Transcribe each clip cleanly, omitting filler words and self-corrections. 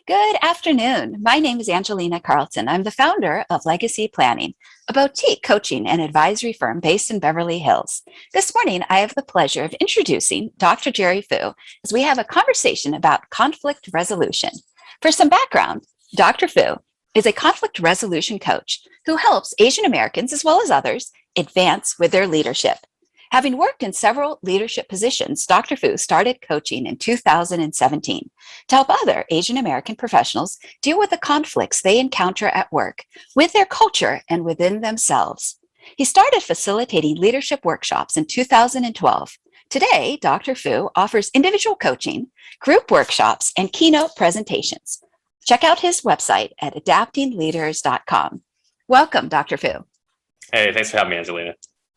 Good afternoon. My name is Angelina Carlton. I'm the founder of Legacy Planning, a boutique coaching and advisory firm based in Beverly Hills. This morning, I have the pleasure of introducing Dr. Jerry Fu as we have a conversation about conflict resolution. For some background, Dr. Fu is a conflict resolution coach who helps Asian Americans, as well as others, advance with their leadership. Having worked in several leadership positions, Dr. Fu started coaching in 2017 to help other Asian American professionals deal with the conflicts they encounter at work, with their culture, and within themselves. He started facilitating leadership workshops in 2012. Today, Dr. Fu offers individual coaching, group workshops, and keynote presentations. Check out his website at adaptingleaders.com. Welcome, Dr. Fu. Hey, thanks for having me, Angelina.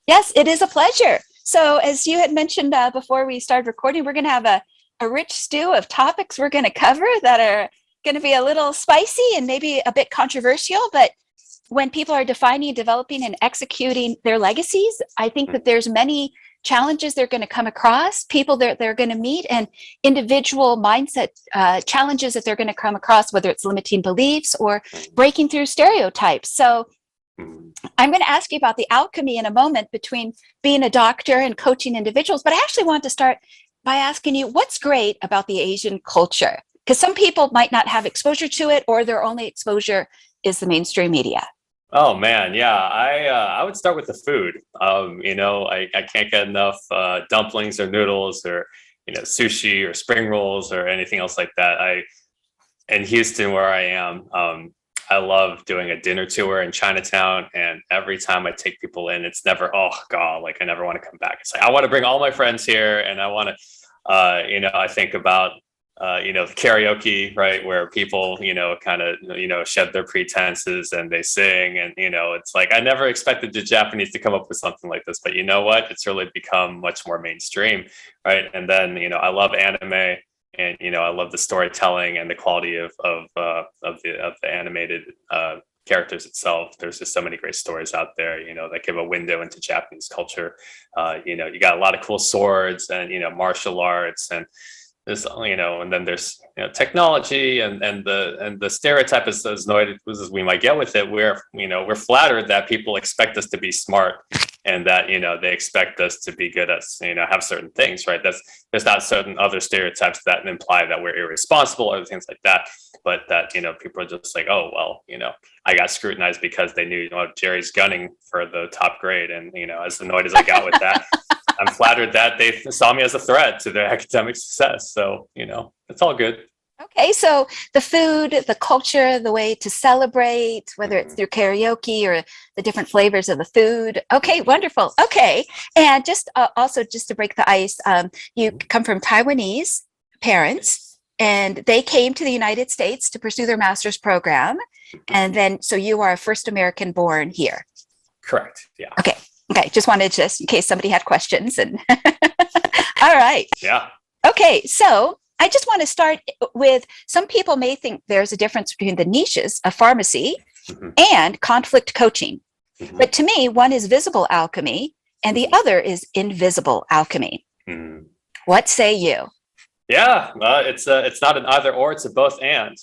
Yes, it is a pleasure. So as you had mentioned before we started recording, we're going to have a rich stew of topics we're going to cover that are going to be a little spicy and maybe a bit controversial. But when people are defining, developing, and executing their legacies, I think that there's many challenges they're going to come across, people that they're going to meet, and individual mindset challenges that they're going to come across, whether it's limiting beliefs or breaking through stereotypes. So I'm going to ask you about the alchemy in a moment between being a doctor and coaching individuals, but I actually want to start by asking you what's great about the Asian culture? Because some people might not have exposure to it, or their only exposure is the mainstream media. Oh man, yeah, I would start with the food. I can't get enough dumplings or noodles or sushi or spring rolls or anything else like that. In Houston, where I am, I love doing a dinner tour in Chinatown, and every time I take people in, it's never, oh God, like I never want to come back. It's like, I want to bring all my friends here, and I want to, I think about, the karaoke, right, where people, kind of, shed their pretenses and they sing, and, it's like, I never expected the Japanese to come up with something like this, but you know what? It's really become much more mainstream, right? And then, I love anime. And I love the storytelling and the quality of the animated characters itself. There's just so many great stories out there, that give a window into Japanese culture. You got a lot of cool swords and martial arts, and there's and then there's technology and the stereotype as annoyed as we might get with it. We're flattered that people expect us to be smart, and that they expect us to be good at have certain things, right? There's not certain other stereotypes that imply that we're irresponsible or things like that, but that people are just like, oh well, I got scrutinized because they knew Jerry's gunning for the top grade, and as annoyed as I got with that, I'm flattered that they saw me as a threat to their academic success. So it's all good. Okay, so the food, the culture, the way to celebrate, whether it's through karaoke or the different flavors of the food. Okay, wonderful. Okay, and just also just to break the ice, you come from Taiwanese parents, and they came to the United States to pursue their master's program, and then so you are a first American born here. Correct. Yeah. Okay. Just wanted just in case somebody had questions, and all right. Yeah. Okay, so I just want to start with, some people may think there's a difference between the niches of pharmacy and conflict coaching. But to me, one is visible alchemy and the other is invisible alchemy. What say you? Yeah, it's not an either or, it's a both and,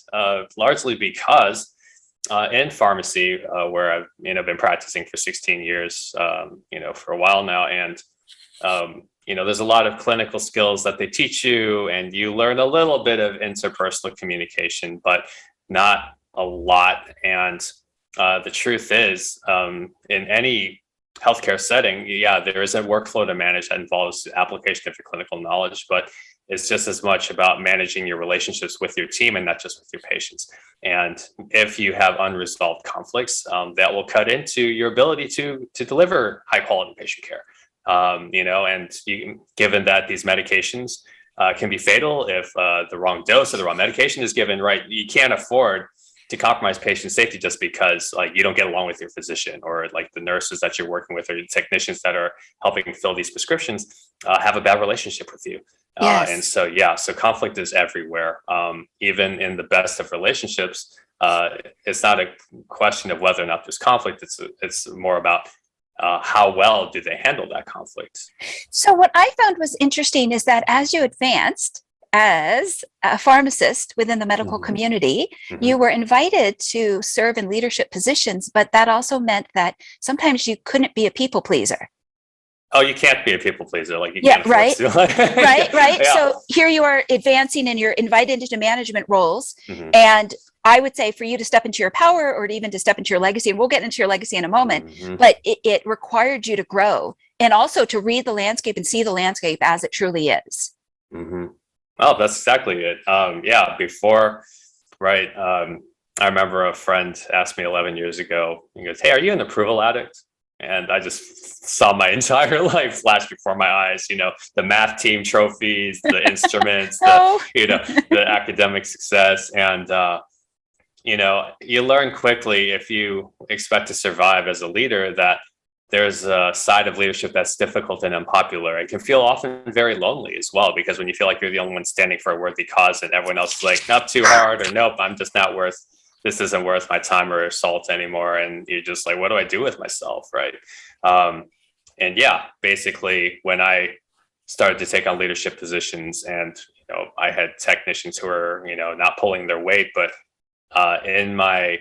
largely because in pharmacy, where I've been practicing for 16 years, for a while now, and there's a lot of clinical skills that they teach you, and you learn a little bit of interpersonal communication, but not a lot. And the truth is, in any healthcare setting, yeah, there is a workflow to manage that involves application of your clinical knowledge, but it's just as much about managing your relationships with your team and not just with your patients. And if you have unresolved conflicts, that will cut into your ability to deliver high quality patient care. Given that these medications can be fatal if the wrong dose or the wrong medication is given, right? You can't afford to compromise patient safety just because you don't get along with your physician, or the nurses that you're working with or the technicians that are helping fill these prescriptions have a bad relationship with you. Yes. And so, so conflict is everywhere. Even in the best of relationships, it's not a question of whether or not there's conflict. It's more about how well do they handle that conflict. So what I found was interesting is that as you advanced as a pharmacist within the medical Mhm. community, you Mhm. were invited to serve in leadership positions, but that also meant that sometimes you couldn't be a people pleaser. Oh, you can't be a people pleaser. Like you Yeah, can't afford right. to. Right, right. Yeah. So here you are advancing and you're invited into management roles. Mhm. And I would say for you to step into your power or to even to step into your legacy, and we'll get into your legacy in a moment, Mhm. but it required you to grow and also to read the landscape and see the landscape as it truly is. Mhm. Oh, that's exactly it. Yeah. Before, right. I remember a friend asked me 11 years ago. He goes, "Hey, are you an approval addict?" And I just saw my entire life flash before my eyes. The math team trophies, the instruments, the No. you know the academic success, and you learn quickly if you expect to survive as a leader that there's a side of leadership that's difficult and unpopular. It can feel often very lonely as well, because when you feel like you're the only one standing for a worthy cause and everyone else is like, not too hard, or nope, I'm just not worth, this isn't worth my time or salt anymore. And you're just like, what do I do with myself? Right. Um, and yeah, basically when I started to take on leadership positions, and I had technicians who were not pulling their weight, but in my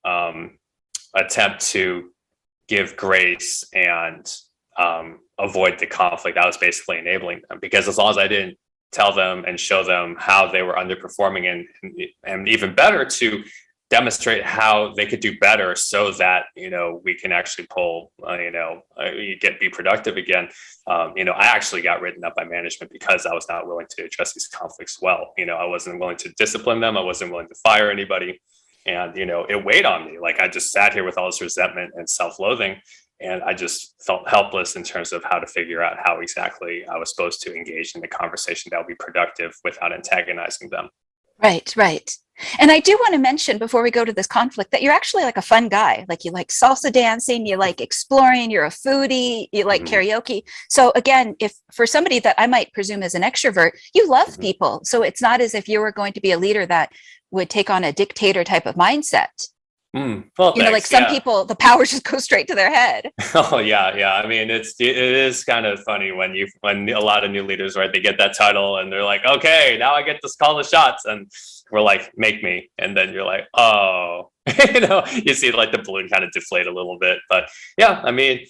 um, attempt to give grace and avoid the conflict, I was basically enabling them, because as long as I didn't tell them and show them how they were underperforming, and even better, to demonstrate how they could do better so that we can actually pull be productive again. I actually got written up by management because I was not willing to address these conflicts well. I wasn't willing to discipline them, I wasn't willing to fire anybody, and it weighed on me. Like I just sat here with all this resentment and self-loathing, and I just felt helpless in terms of how to figure out how exactly I was supposed to engage in the conversation that would be productive without antagonizing them. Right, right. And I do want to mention before we go to this conflict that you're actually like a fun guy. Like you like salsa dancing, you like exploring, you're a foodie, you like Mm-hmm. karaoke. So again, if for somebody that I might presume is an extrovert, you love Mm-hmm. people. So it's not as if you were going to be a leader that would take on a dictator type of mindset. Well, Like thanks. some Yeah. people, the power just goes straight to their head. Oh yeah, yeah. I mean, it is kind of funny when a lot of new leaders, right, they get that title and they're like, okay, now I get to call the shots, and we're like, make me, and then you're like, oh, you see like the balloon kind of deflate a little bit, but yeah, I mean,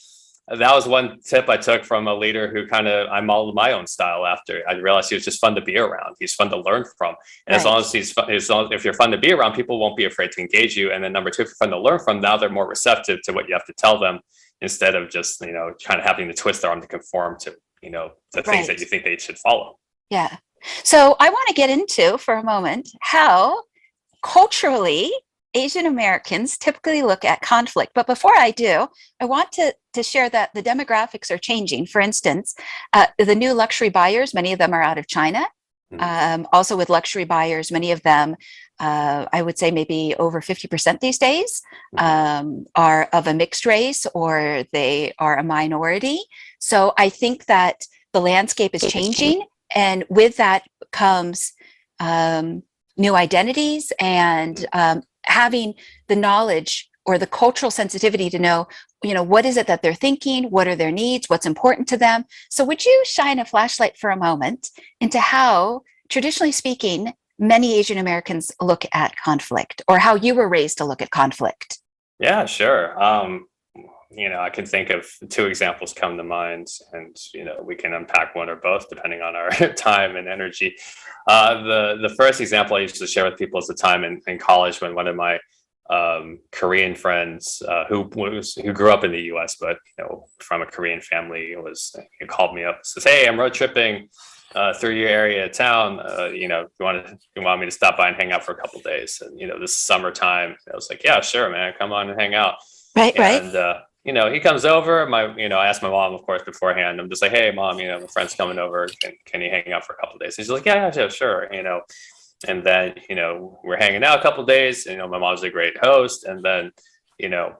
that was one tip I took from a leader who I modeled my own style after. I realized he was just fun to be around. He's fun to learn from. And as long Right. as if you're fun to be around, people won't be afraid to engage you. And then number two, if you're fun to learn from, now they're more receptive to what you have to tell them, instead of just, kind of having to twist their arm to conform to, the things that Right. you think they should follow. Yeah. So I want to get into for a moment how culturally Asian Americans typically look at conflict. But before I do, I want to share that the demographics are changing. For instance, the new luxury buyers, many of them are out of China. Mhm. Also, with luxury buyers, many of them, I would say maybe over 50% these days, Mhm. are of a mixed race or they are a minority. So I think that the landscape is changing. And with that comes new identities and having the knowledge or the cultural sensitivity to know, what is it that they're thinking? What are their needs? What's important to them? So would you shine a flashlight for a moment into how, traditionally speaking, many Asian Americans look at conflict, or how you were raised to look at conflict? Yeah, sure. I can think of two examples come to mind, and we can unpack one or both depending on our time and energy. The first example I used to share with people is the time in college when one of my Korean friends, who grew up in the U.S. but from a Korean family, he called me up and says, "Hey, I'm road tripping through your area of town. You want me to stop by and hang out for a couple of days?" And this summertime, I was like, "Yeah, sure, man, come on and hang out." Right, right. And he comes over. I asked my mom, of course, beforehand. I'm just like, "Hey, mom, my friend's coming over. Can you hang out for a couple of days?" She's like, "Yeah, yeah, sure." And then we're hanging out a couple of days. My mom's a great host, and then you know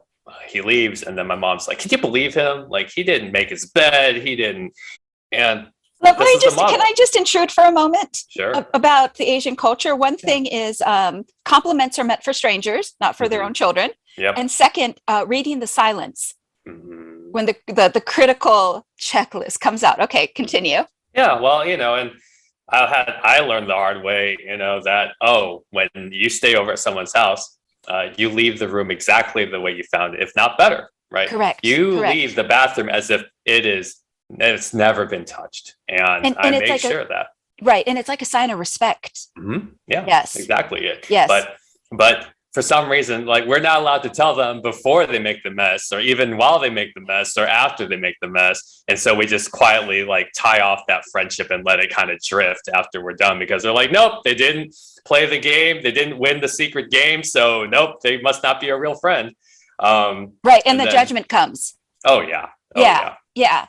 he leaves, and then my mom's like, "Can you believe him? Like he didn't make his bed. He didn't." And Look, this is the can I model. just intrude for a moment Sure. about the Asian culture? One Yeah. thing is compliments are meant for strangers, not for their Mm-hmm. own children. Yep. And second, reading the silence Mm-hmm. when the critical checklist comes out. Okay, Mm-hmm. continue. Yeah. Well, and I learned the hard way, that, oh, when you stay over at someone's house, you leave the room exactly the way you found it, if not better, right? Correct. You leave Correct. the bathroom as if it's never been touched. And I And it's make like a sure that. right. And it's like a sign of respect. Yeah, Yes. exactly it. Yes. But for some reason, like, we're not allowed to tell them before they make the mess, or even while they make the mess, or after they make the mess. And so we just quietly like tie off that friendship and let it kind of drift after we're done, because they're like, nope, they didn't play the game, they didn't win the secret game, so nope, they must not be a real friend. Right. And And the then, judgment comes. oh yeah, oh Yeah. yeah,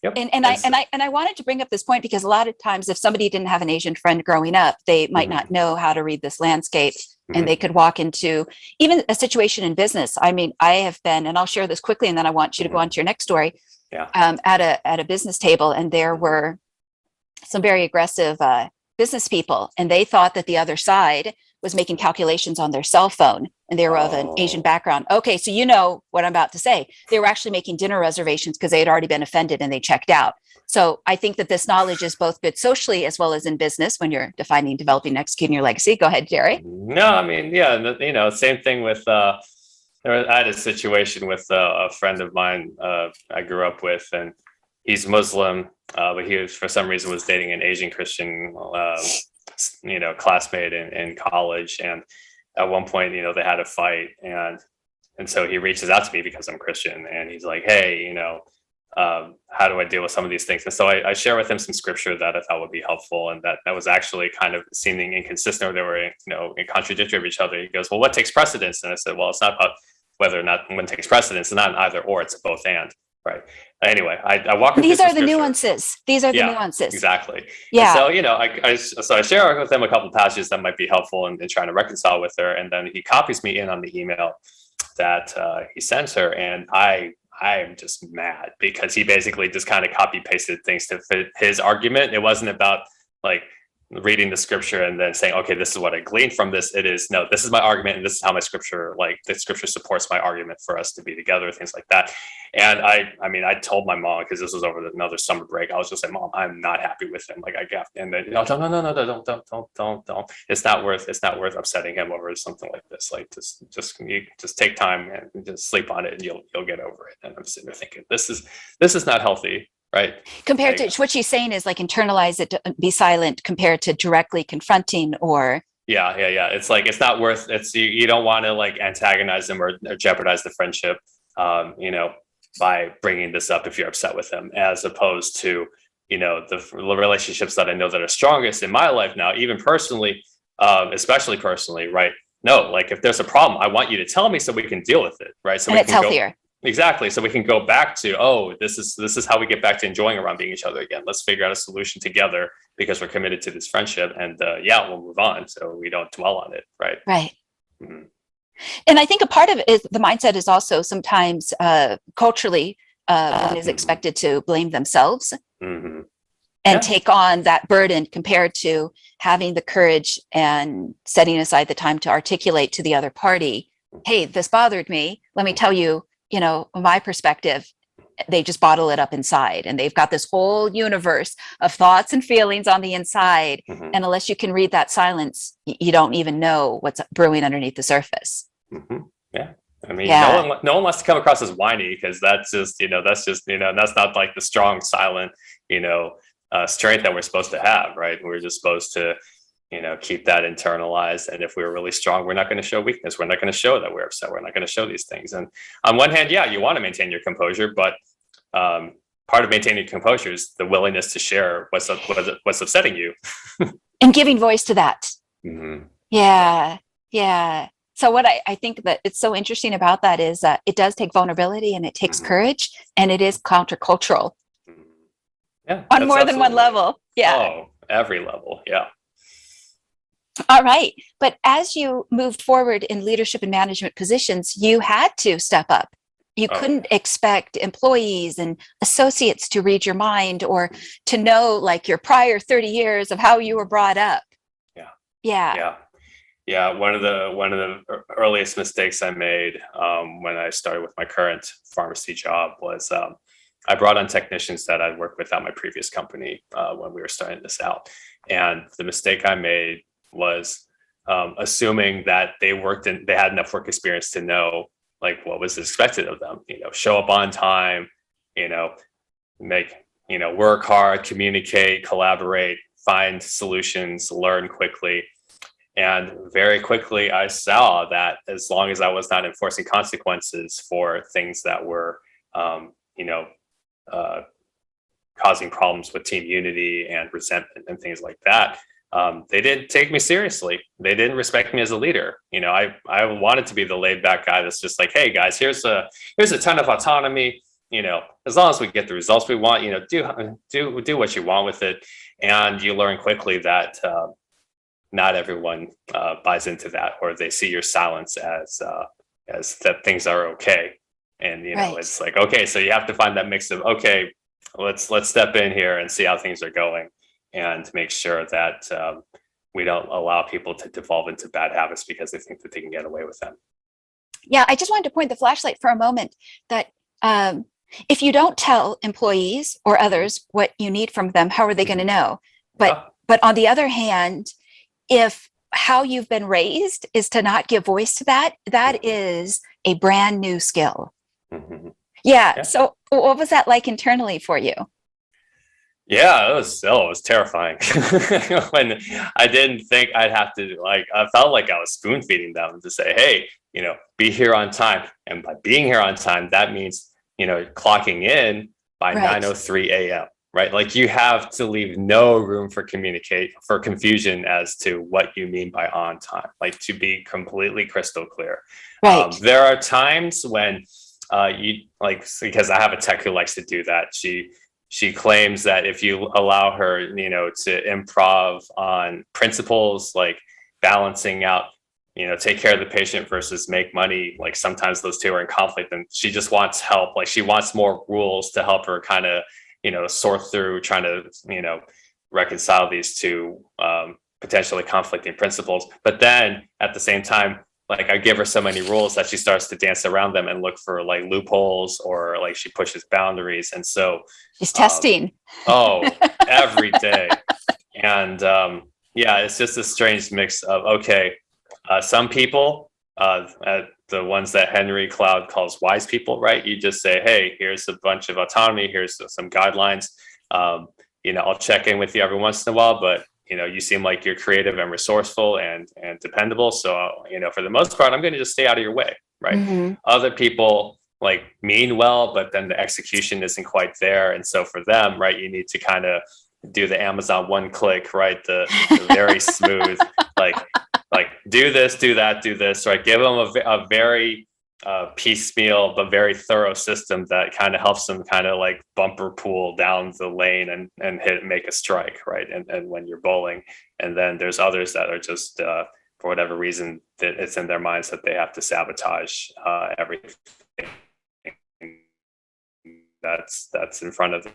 Yeah. yep. And I wanted to bring up this point because a lot of times if somebody didn't have an Asian friend growing up, they might not know how to read this landscape, and they could walk into even a situation in business. I mean, I have been, and I'll share this quickly and then I want you to go on to your next story. Yeah. At a business table, and there were some very aggressive business people, and they thought that the other side was making calculations on their cell phone, and they were of an Asian Oh. background. Okay, so you know what I'm about to say. They were actually making dinner reservations because they had already been offended and they checked out. So I think that this knowledge is both good socially as well as in business when you're defining, developing, executing your legacy. Go ahead, Jerry. No, I mean, yeah, same thing with. I had a situation with a friend of mine I grew up with, and he's Muslim, but he was, for some reason, was dating an Asian Christian, classmate in college. And at one point, they had a fight, and so he reaches out to me because I'm Christian, and he's like, "Hey, how do I deal with some of these things?" And so I share with him some scripture that I thought would be helpful, and that was actually kind of seeming inconsistent, or they were, in contradictory of each other. He goes, "Well, what takes precedence?" And I said, "Well, it's not about whether or not one takes precedence. It's not an either or. It's a both and." Right. Anyway, I walk him through These some are the scripture. nuances. These are the Yeah, nuances. exactly. And Yeah. so, I share with him a couple of passages that might be helpful in trying to reconcile with her, and then he copies me in on the email that he sends her, and I am just mad because he basically just kind of copy pasted things to fit his argument. It wasn't about like reading the scripture and then saying, okay, this is what I gleaned from this. It is, no, this is my argument, and this is how my scripture, like the scripture supports my argument for us to be together, things like that. And I mean, I told my mom, because this was over another summer break, I was just like, "Mom, I'm not happy with him. Like, I got," and then, no, no, don't. It's not worth upsetting him over something like this. Like, just take time and just sleep on it, and you'll get over it. And I'm sitting there thinking, this is not healthy, right? Compared Like, to what she's saying is like internalize it, be silent, compared to directly confronting or yeah. It's like, it's not worth. It's, you don't want to like antagonize them or jeopardize the friendship. You know, by bringing this up if you're upset with them, as opposed to, the relationships that I know that are strongest in my life now, even personally, especially personally, right? No, like, if there's a problem, I want you to tell me so we can deal with it, right? So and we it's can healthier. exactly, so we can go back to, oh, this is how we get back to enjoying around being each other again. Let's figure out a solution together because we're committed to this friendship, and yeah, we'll move on so we don't dwell on it, right? Right. Mhm. And I think a part of it is the mindset is also sometimes culturally one is expected to blame themselves Mhm. and Yeah. take on that burden compared to having the courage and setting aside the time to articulate to the other party, hey, this bothered me. Let me tell you, my perspective. They just bottle it up inside, and they've got this whole universe of thoughts and feelings on the inside. Mhm. And unless you can read that silence, you don't even know what's brewing underneath the surface. Yeah. I mean, Yeah. no one wants to come across as whiny, because that's not like the strong, silent, strength that we're supposed to have, right? We're just supposed to, keep that internalized. And if we're really strong, we're not going to show weakness. We're not going to show that we're upset. We're not going to show these things. And on one hand, yeah, you want to maintain your composure, but part of maintaining composure is the willingness to share what's upsetting you. And giving voice to that. Mm-hmm. Yeah. Yeah. So what I think that it's so interesting about that is it does take vulnerability and it takes Mm-hmm. courage, and it is countercultural Yeah, on more than one level. Yeah. Oh, every level. Yeah. All right. But as you moved forward in leadership and management positions, you had to step up. You couldn't expect employees and associates to read your mind or to know like your prior 30 years of how you were brought up. Yeah. Yeah. Yeah. One of the earliest mistakes I made when I started with my current pharmacy job was I brought on technicians that I'd worked with at my previous company when we were starting this out. And the mistake I made was assuming that they had enough work experience to know like what was expected of them, show up on time, make, work hard, communicate, collaborate, find solutions, learn quickly. And very quickly, I saw that as long as I was not enforcing consequences for things that were, causing problems with team unity and resentment and things like that, they didn't take me seriously. They didn't respect me as a leader. I wanted to be the laid back guy that's just like, hey guys, here's a ton of autonomy. As long as we get the results we want, do what you want with it. And you learn quickly that not everyone buys into that, or they see your silence as that things are okay. And Right. it's like, okay, so you have to find that mix of, okay, let's step in here and see how things are going, and make sure that we don't allow people to devolve into bad habits because they think that they can get away with them. Yeah, I just wanted to point the flashlight for a moment that if you don't tell employees or others what you need from them, how are they going to know? But on the other hand, if how you've been raised is to not give voice to that, that is a brand new skill. Mm-hmm. Yeah. So what was that like internally for you? Yeah, it was terrifying. When I didn't think I'd have to, I felt like I was spoon feeding them to say, hey, be here on time. And by being here on time, that means, clocking in by Right. 9:03 a.m. Right? Like you have to leave no room for confusion as to what you mean by on time, like to be completely crystal clear. Right. There are times when because I have a tech who likes to do that. She claims that if you allow her, to improv on principles like balancing out, take care of the patient versus make money, like sometimes those two are in conflict, and she just wants help. Like she wants more rules to help her kind of, sort through trying to, reconcile these two potentially conflicting principles. But then at the same time, like I give her so many rules that she starts to dance around them and look for like loopholes, or like she pushes boundaries. And so She's testing. Every day. And it's just a strange mix of, okay, some people, the ones that Henry Cloud calls wise people, right? You just say, hey, here's a bunch of autonomy, here's some guidelines. I'll check in with you every once in a while, but you seem like you're creative and resourceful and dependable. So, for the most part, I'm going to just stay out of your way, right? Mm-hmm. Other people like mean well, but then the execution isn't quite there. And so for them, right, you need to kind of do the Amazon one click, right? The very smooth, like do this, do that, do this, right? Give them a very piecemeal but very thorough system that kind of helps them kind of like bumper pool down the lane and make a strike, right? And when you're bowling, and then there's others that are just for whatever reason that it's in their minds that they have to sabotage everything that's in front of them,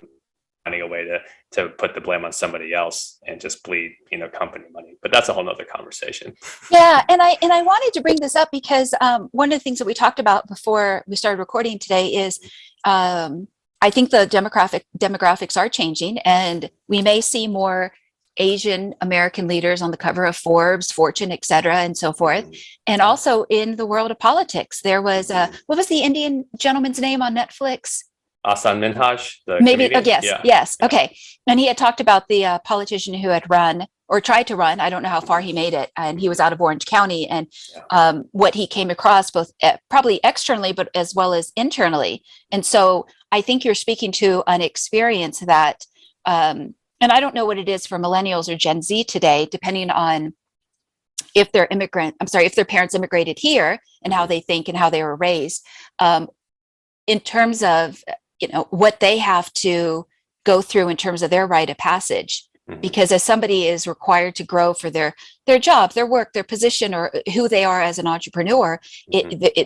finding a way to put the blame on somebody else and just bleed company money. But that's a whole nother conversation. Yeah, and I wanted to bring this up because one of the things that we talked about before we started recording today is I think the demographics are changing, and we may see more Asian American leaders on the cover of Forbes, Fortune, et cetera, and so forth. And also in the world of politics, there was what was the Indian gentleman's name on Netflix? Asan Minhaj, Maybe. comedian? Yes. Yeah. Okay. And he had talked about the politician who had run or tried to run. I don't know how far he made it. And he was out of Orange County, and what he came across both probably externally, but as well as internally. And so I think you're speaking to an experience that, and I don't know what it is for millennials or Gen Z today, depending on if they're if their parents immigrated here and how they think and how they were raised, in terms of, what they have to go through in terms of their rite of passage. Because as somebody is required to grow for their job, their work, their position, or who they are as an entrepreneur,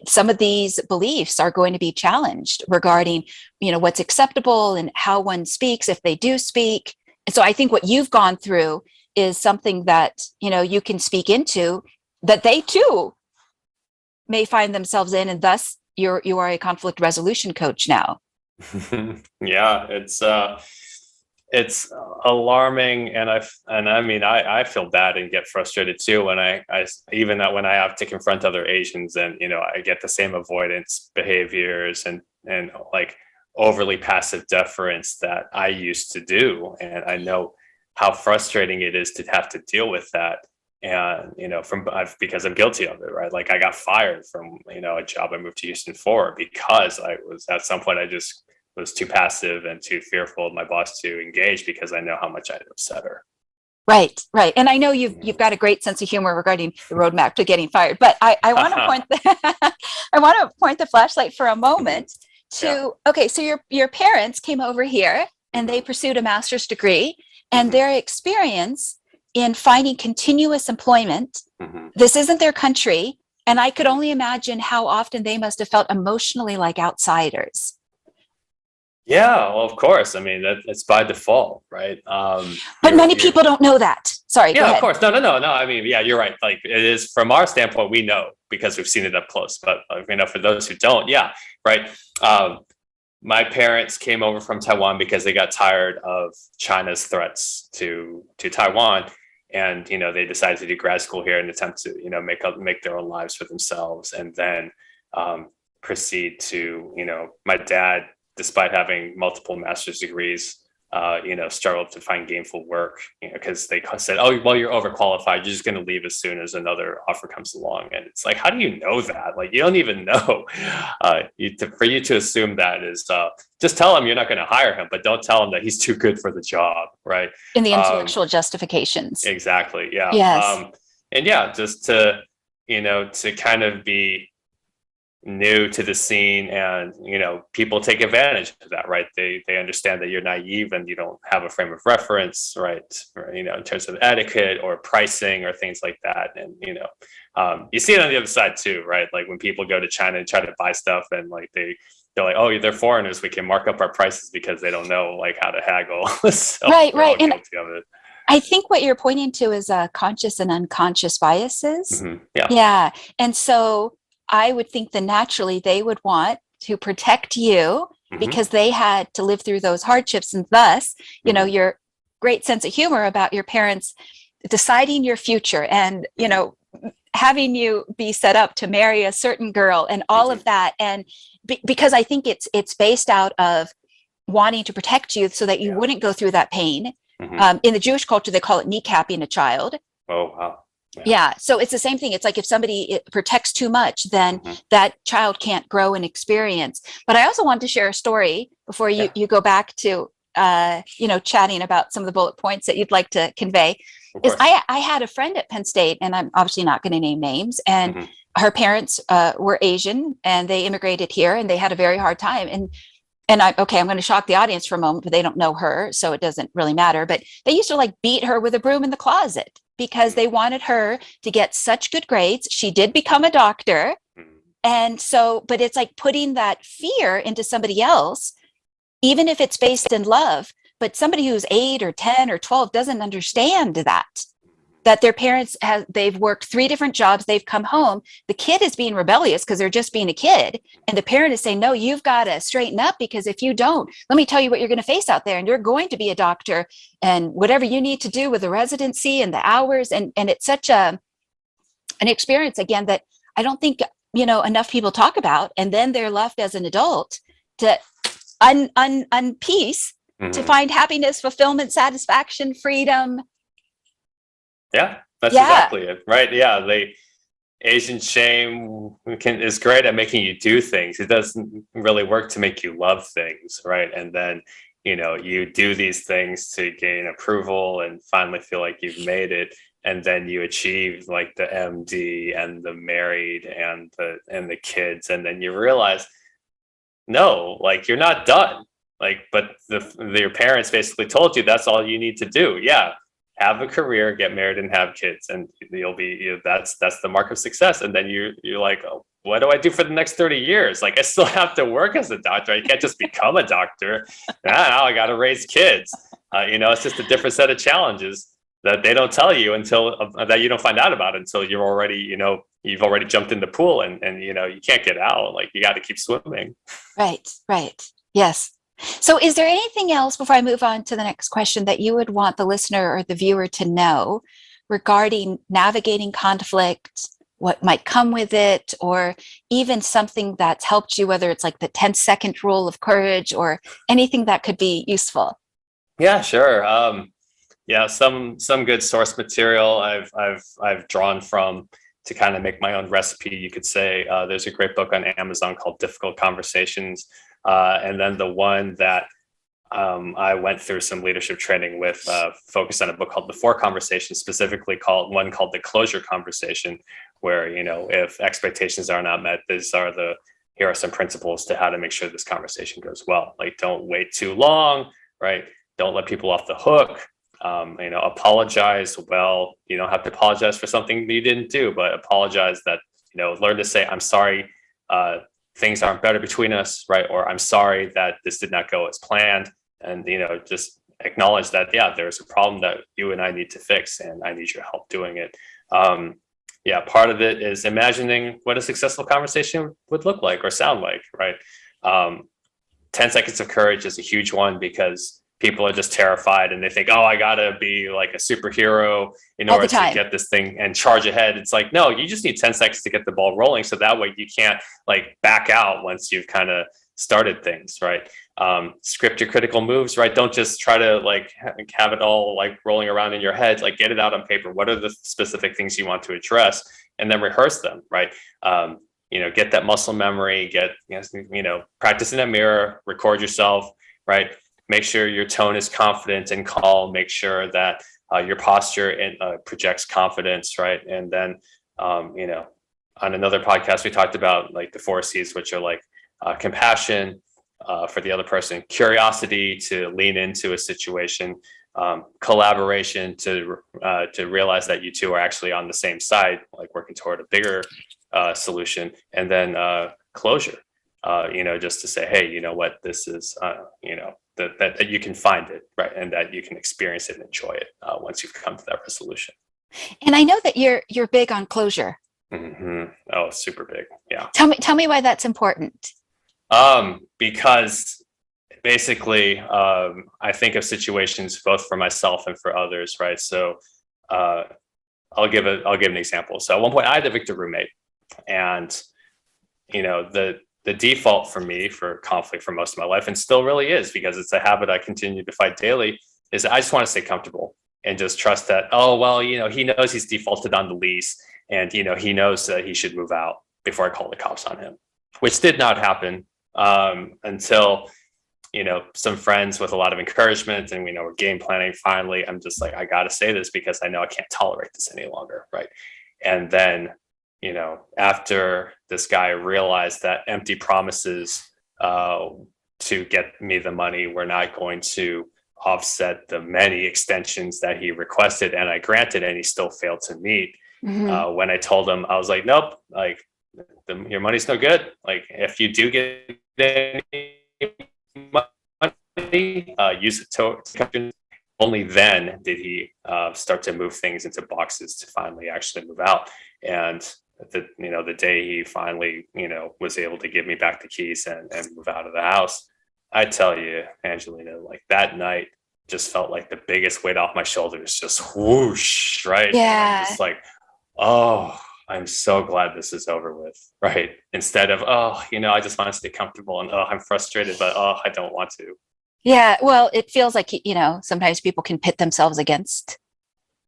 some of these beliefs are going to be challenged regarding, what's acceptable and how one speaks, if they do speak. And so I think what you've gone through is something that, you can speak into, that they too may find themselves in, and thus you are a conflict resolution coach now. Yeah, it's alarming, and I mean I feel bad and get frustrated too when I even that when I have to confront other Asians, and I get the same avoidance behaviors and like overly passive deference that I used to do, and I know how frustrating it is to have to deal with that. And because I'm guilty of it, right? Like I got fired from a job I moved to Houston for because I was at some point I just was too passive and too fearful of my boss to engage because I know how much I'd upset her. Right, right. And I know you've got a great sense of humor regarding the roadmap to getting fired, but I want to point I want to point the flashlight for a moment Yeah. to okay, so your parents came over here and they pursued a master's degree, and Mhm. their experience in finding continuous employment, Mhm. this isn't their country, and I could only imagine how often they must have felt emotionally like outsiders. Yeah, well, of course. I mean, it's by default, right? But many people don't know that. Sorry, go Yeah, of ahead. course. No. I mean, yeah, you're right. Like it is from our standpoint, we know because we've seen it up close. But for those who don't, yeah, right. Um, my parents came over from Taiwan because they got tired of China's threats to Taiwan, and they decided to do grad school here and attempt to make their own lives for themselves, and then um, proceed to my dad, despite having multiple master's degrees, struggled to find gainful work, because they said, "Oh, well, you're overqualified. You're just going to leave as soon as another offer comes along." And it's like, how do you know that? Like, you don't even know. For you to assume that is just tell him you're not going to hire him, but don't tell him that he's too good for the job, right? In the Um, intellectual justifications. exactly. Yeah. Yes. And yeah, just to to kind of be new to the scene, and people take advantage of that, right? They understand that you're naive and you don't have a frame of reference, right? Or, in terms of etiquette or pricing or things like that. And you see it on the other side too, right? Like when people go to China and try to buy stuff, and like they're like, oh, they're foreigners, we can mark up our prices, because they don't know like how to haggle. So Right, we're right. all And guilty of it. I think what you're pointing to is conscious and unconscious biases. Yeah. Yeah. And so I would think that naturally they would want to protect you Hmm. because they had to live through those hardships. And thus, Hmm. your great sense of humor about your parents deciding your future and, Hmm. having you be set up to marry a certain girl and all Hmm. of that. And because I think it's based out of wanting to protect you so that you Yeah. wouldn't go through that pain. Hmm. In the Jewish culture, they call it kneecapping a child. Oh, wow. Yeah. Yeah. So it's the same thing. It's like if somebody protects too much, then Hmm. that child can't grow and experience. But I also want to share a story before Yeah. you go back to, chatting about some of the bullet points that you'd like to convey. Of Is course. I had a friend at Penn State, and I'm obviously not going to name names, and Hmm. her parents were Asian and they immigrated here and they had a very hard time. And I'm going to shock the audience for a moment, but they don't know her, so it doesn't really matter. But they used to like beat her with a broom in the closet because they wanted her to get such good grades. She did become a doctor. Hmm. And so, but it's like putting that fear into somebody else, even if it's based in love. But somebody who's 8 or 10 or 12 doesn't understand that their parents they've worked 3 different jobs, they've come home, the kid is being rebellious because they're just being a kid, and the parent is saying, no, you've got to straighten up, because if you don't, let me tell you what you're going to face out there, and you're going to be a doctor, and whatever you need to do with the residency and the hours. And it's such an experience again that I don't think enough people talk about, and then they're left as an adult to unpiece, to Hmm. find happiness, fulfillment, satisfaction, freedom. Yeah, that's Yeah. exactly it. Right. Yeah. Asian shame is great at making you do things. It doesn't really work to make you love things. Right. And then, you do these things to gain approval and finally feel like you've made it. And then you achieve like the MD and the married and the kids. And then you realize, no, like you're not done. Like, but your parents basically told you that's all you need to do. Yeah, have a career, get married, and have kids, and you'll be that's the mark of success. And then you're like, oh, what do I do for the next 30 years? Like, I still have to work as a doctor. I can't just become a doctor. Now I got to raise kids. It's just a different set of challenges that they don't tell you until that you don't find out about until you're already you've already jumped in the pool, and you can't get out. Like, you got to keep swimming. Right, right. Yes. So is there anything else before I move on to the next question that you would want the listener or the viewer to know regarding navigating conflict, what might come with it, or even something that's helped you, whether it's like the 10-second rule of courage or anything that could be useful? Yeah, sure. Yeah, some good source material I've drawn from to kind of make my own recipe. You could say there's a great book on Amazon called Difficult Conversations, and then the one that I went through some leadership training with focused on a book called The Four Conversations, specifically called The Closure Conversation, where if expectations are not met, here are some principles to how to make sure this conversation goes well. Like, don't wait too long, right? Don't let people off the hook. Apologize. Well, you don't have to apologize for something that you didn't do, but apologize that, learn to say, I'm sorry, things aren't better between us, right? Or I'm sorry that this did not go as planned. And, just acknowledge that, yeah, there's a problem that you and I need to fix, and I need your help doing it. Part of it is imagining what a successful conversation would look like or sound like, right? 10 seconds of courage is a huge one, because people are just terrified and they think, oh, I gotta be like a superhero in order to get this thing and charge ahead. It's like, no, you just need 10 seconds to get the ball rolling. So that way you can't like back out once you've kind of started things, right? Script your critical moves, right? Don't just try to like have it all like rolling around in your head. Like, get it out on paper. What are the specific things you want to address, and then rehearse them, right? Get that muscle memory, practice in a mirror, record yourself, right? Make sure your tone is confident and calm. Make sure that your posture projects confidence, right? And then, on another podcast, we talked about like the 4 C's, which are like compassion for the other person, curiosity to lean into a situation, collaboration to realize that you two are actually on the same side, like working toward a bigger solution, and then closure. Just to say, hey, you know what, this is, that you can find it, right, and that you can experience it and enjoy it once you've come to that resolution. And I know that you're big on closure. Mm-hmm. Oh, super big. Yeah. Tell me why that's important. Because basically, I think of situations both for myself and for others, right? So, I'll give an example. So at one point, I had a Victor roommate, and the default for me for conflict for most of my life, and still really is, because it's a habit I continue to fight daily, is I just want to stay comfortable and just trust that, oh, well, he knows he's defaulted on the lease, and, he knows that he should move out before I call the cops on him, which did not happen until, some friends with a lot of encouragement, and we're game planning. Finally, I'm just like, I got to say this because I know I can't tolerate this any longer. Right. And then, after this guy realized that empty promises to get me the money were not going to offset the many extensions that he requested and I granted, and he still failed to meet. Mm-hmm. When I told him, I was like, nope, like your money's no good. Like, if you do get any money, use it to. Only then did he start to move things into boxes to finally actually move out. And the day he finally, was able to give me back the keys and move out of the house, I tell you, Angelina, like that night just felt like the biggest weight off my shoulders, just whoosh, right? Yeah. Just like, oh, I'm so glad this is over with, right? Instead of, oh, I just want to stay comfortable, and, oh, I'm frustrated, but, oh, I don't want to. Yeah, well, it feels like, sometimes people can pit themselves against,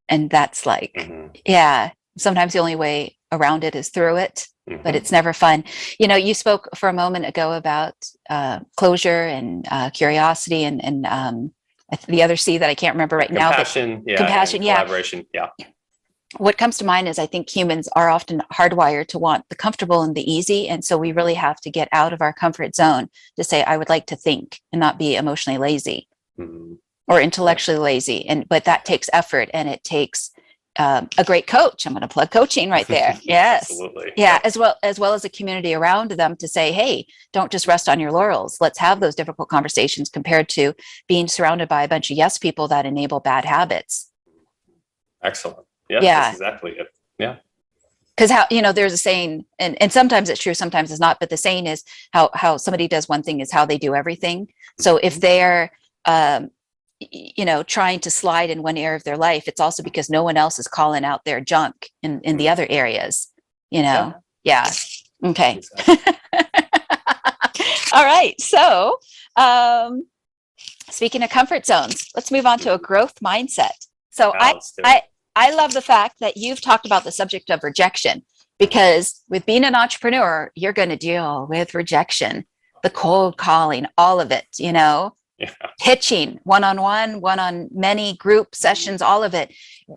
and that's like, mm-hmm. Yeah, sometimes the only way around it is through it, mm-hmm. But it's never fun. You spoke for a moment ago about closure and curiosity and the other C that I can't remember right now. Compassion, collaboration, yeah. What comes to mind is I think humans are often hardwired to want the comfortable and the easy. And so we really have to get out of our comfort zone to say, I would like to think and not be emotionally lazy, mm-hmm. or intellectually lazy. But that takes effort, and it takes a great coach. I'm going to plug coaching right there. Yes. Absolutely. Yeah. As well as a community around them to say, hey, don't just rest on your laurels. Let's have those difficult conversations, compared to being surrounded by a bunch of yes people that enable bad habits. Excellent. Yeah, that's exactly it. Yeah. Because how, there's a saying, and sometimes it's true, sometimes it's not, but the saying is how somebody does one thing is how they do everything. So if they're, trying to slide in one area of their life, it's also because no one else is calling out their junk in the other areas, Yeah, Yeah. Okay. exactly. All right. So, speaking of comfort zones, let's move on to a growth mindset. So Yeah, let's do it. I love the fact that you've talked about the subject of rejection, because with being an entrepreneur, you're going to deal with rejection, the cold calling, all of it, Yeah. pitching, one-on-one, one-on-many, group sessions, all of it.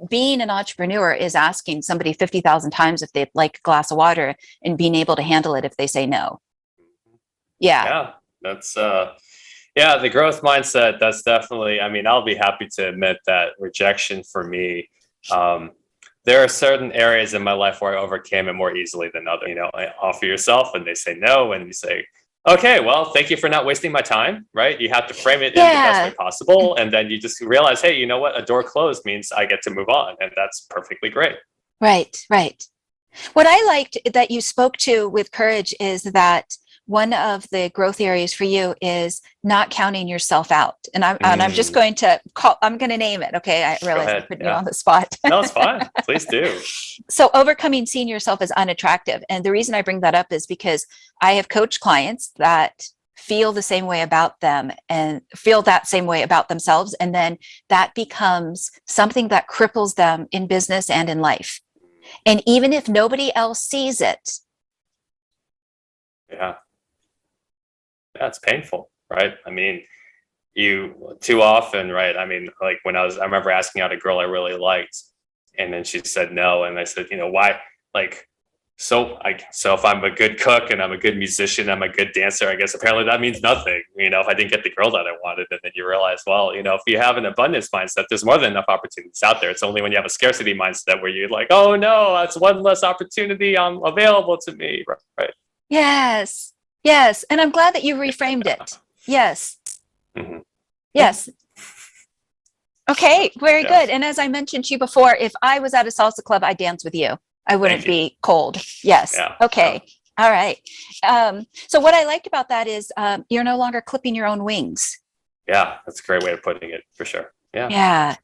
Being an entrepreneur is asking somebody 50,000 times if they'd like a glass of water and being able to handle it if they say no. Yeah. Yeah, that's yeah, the growth mindset, that's definitely, I mean, I'll be happy to admit that rejection for me, there are certain areas in my life where I overcame it more easily than others. I offer yourself and they say no, and you say, okay, well, thank you for not wasting my time, right? You have to frame it in the best way possible. And then you just realize, hey, you know what? A door closed means I get to move on. And that's perfectly great. Right. What I liked that you spoke to with courage is that one of the growth areas for you is not counting yourself out. And I'm just going to I'm going to name it. Okay. I realize I'm putting you on the spot. No, it's fine. Please do. So overcoming seeing yourself as unattractive. And the reason I bring that up is because I have coached clients that feel the same way about them and feel that same way about themselves. And then that becomes something that cripples them in business and in life. And even if nobody else sees it. Yeah. Yeah, it's painful, right? I mean, you too often, right? I mean, like I remember asking out a girl I really liked, and then she said no. And I said, why? Like, so if I'm a good cook and I'm a good musician, I'm a good dancer, I guess apparently that means nothing, if I didn't get the girl that I wanted. And then you realize, well, if you have an abundance mindset, there's more than enough opportunities out there. It's only when you have a scarcity mindset where you're like, oh no, that's one less opportunity available to me, right? Yes. And I'm glad that you reframed it. Yes. Mm-hmm. Yes. Okay, very good. And as I mentioned to you before, if I was at a salsa club, I'd dance with you. I wouldn't be cold. Yes. Yeah. Okay. All right. So what I liked about that is you're no longer clipping your own wings. Yeah, that's a great way of putting it, for sure. Yeah.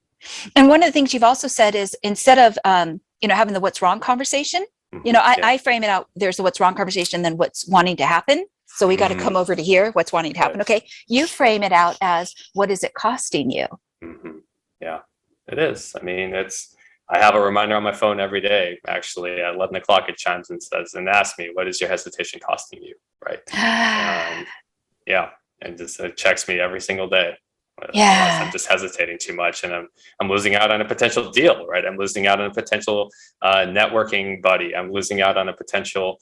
And one of the things you've also said is instead of having the what's wrong conversation, I frame it out. There's the what's wrong conversation, then what's wanting to happen. So we got to come over to here. What's wanting to happen? Okay. You frame it out as what is it costing you? Mm-hmm. Yeah, it is. I mean, I have a reminder on my phone every day. Actually, at 11 o'clock, it chimes and says, and asks me, what is your hesitation costing you? Right. Yeah. And just it checks me every single day. Unless I'm just hesitating too much and I'm losing out on a potential deal, right? I'm losing out on a potential networking buddy. I'm losing out on a potential,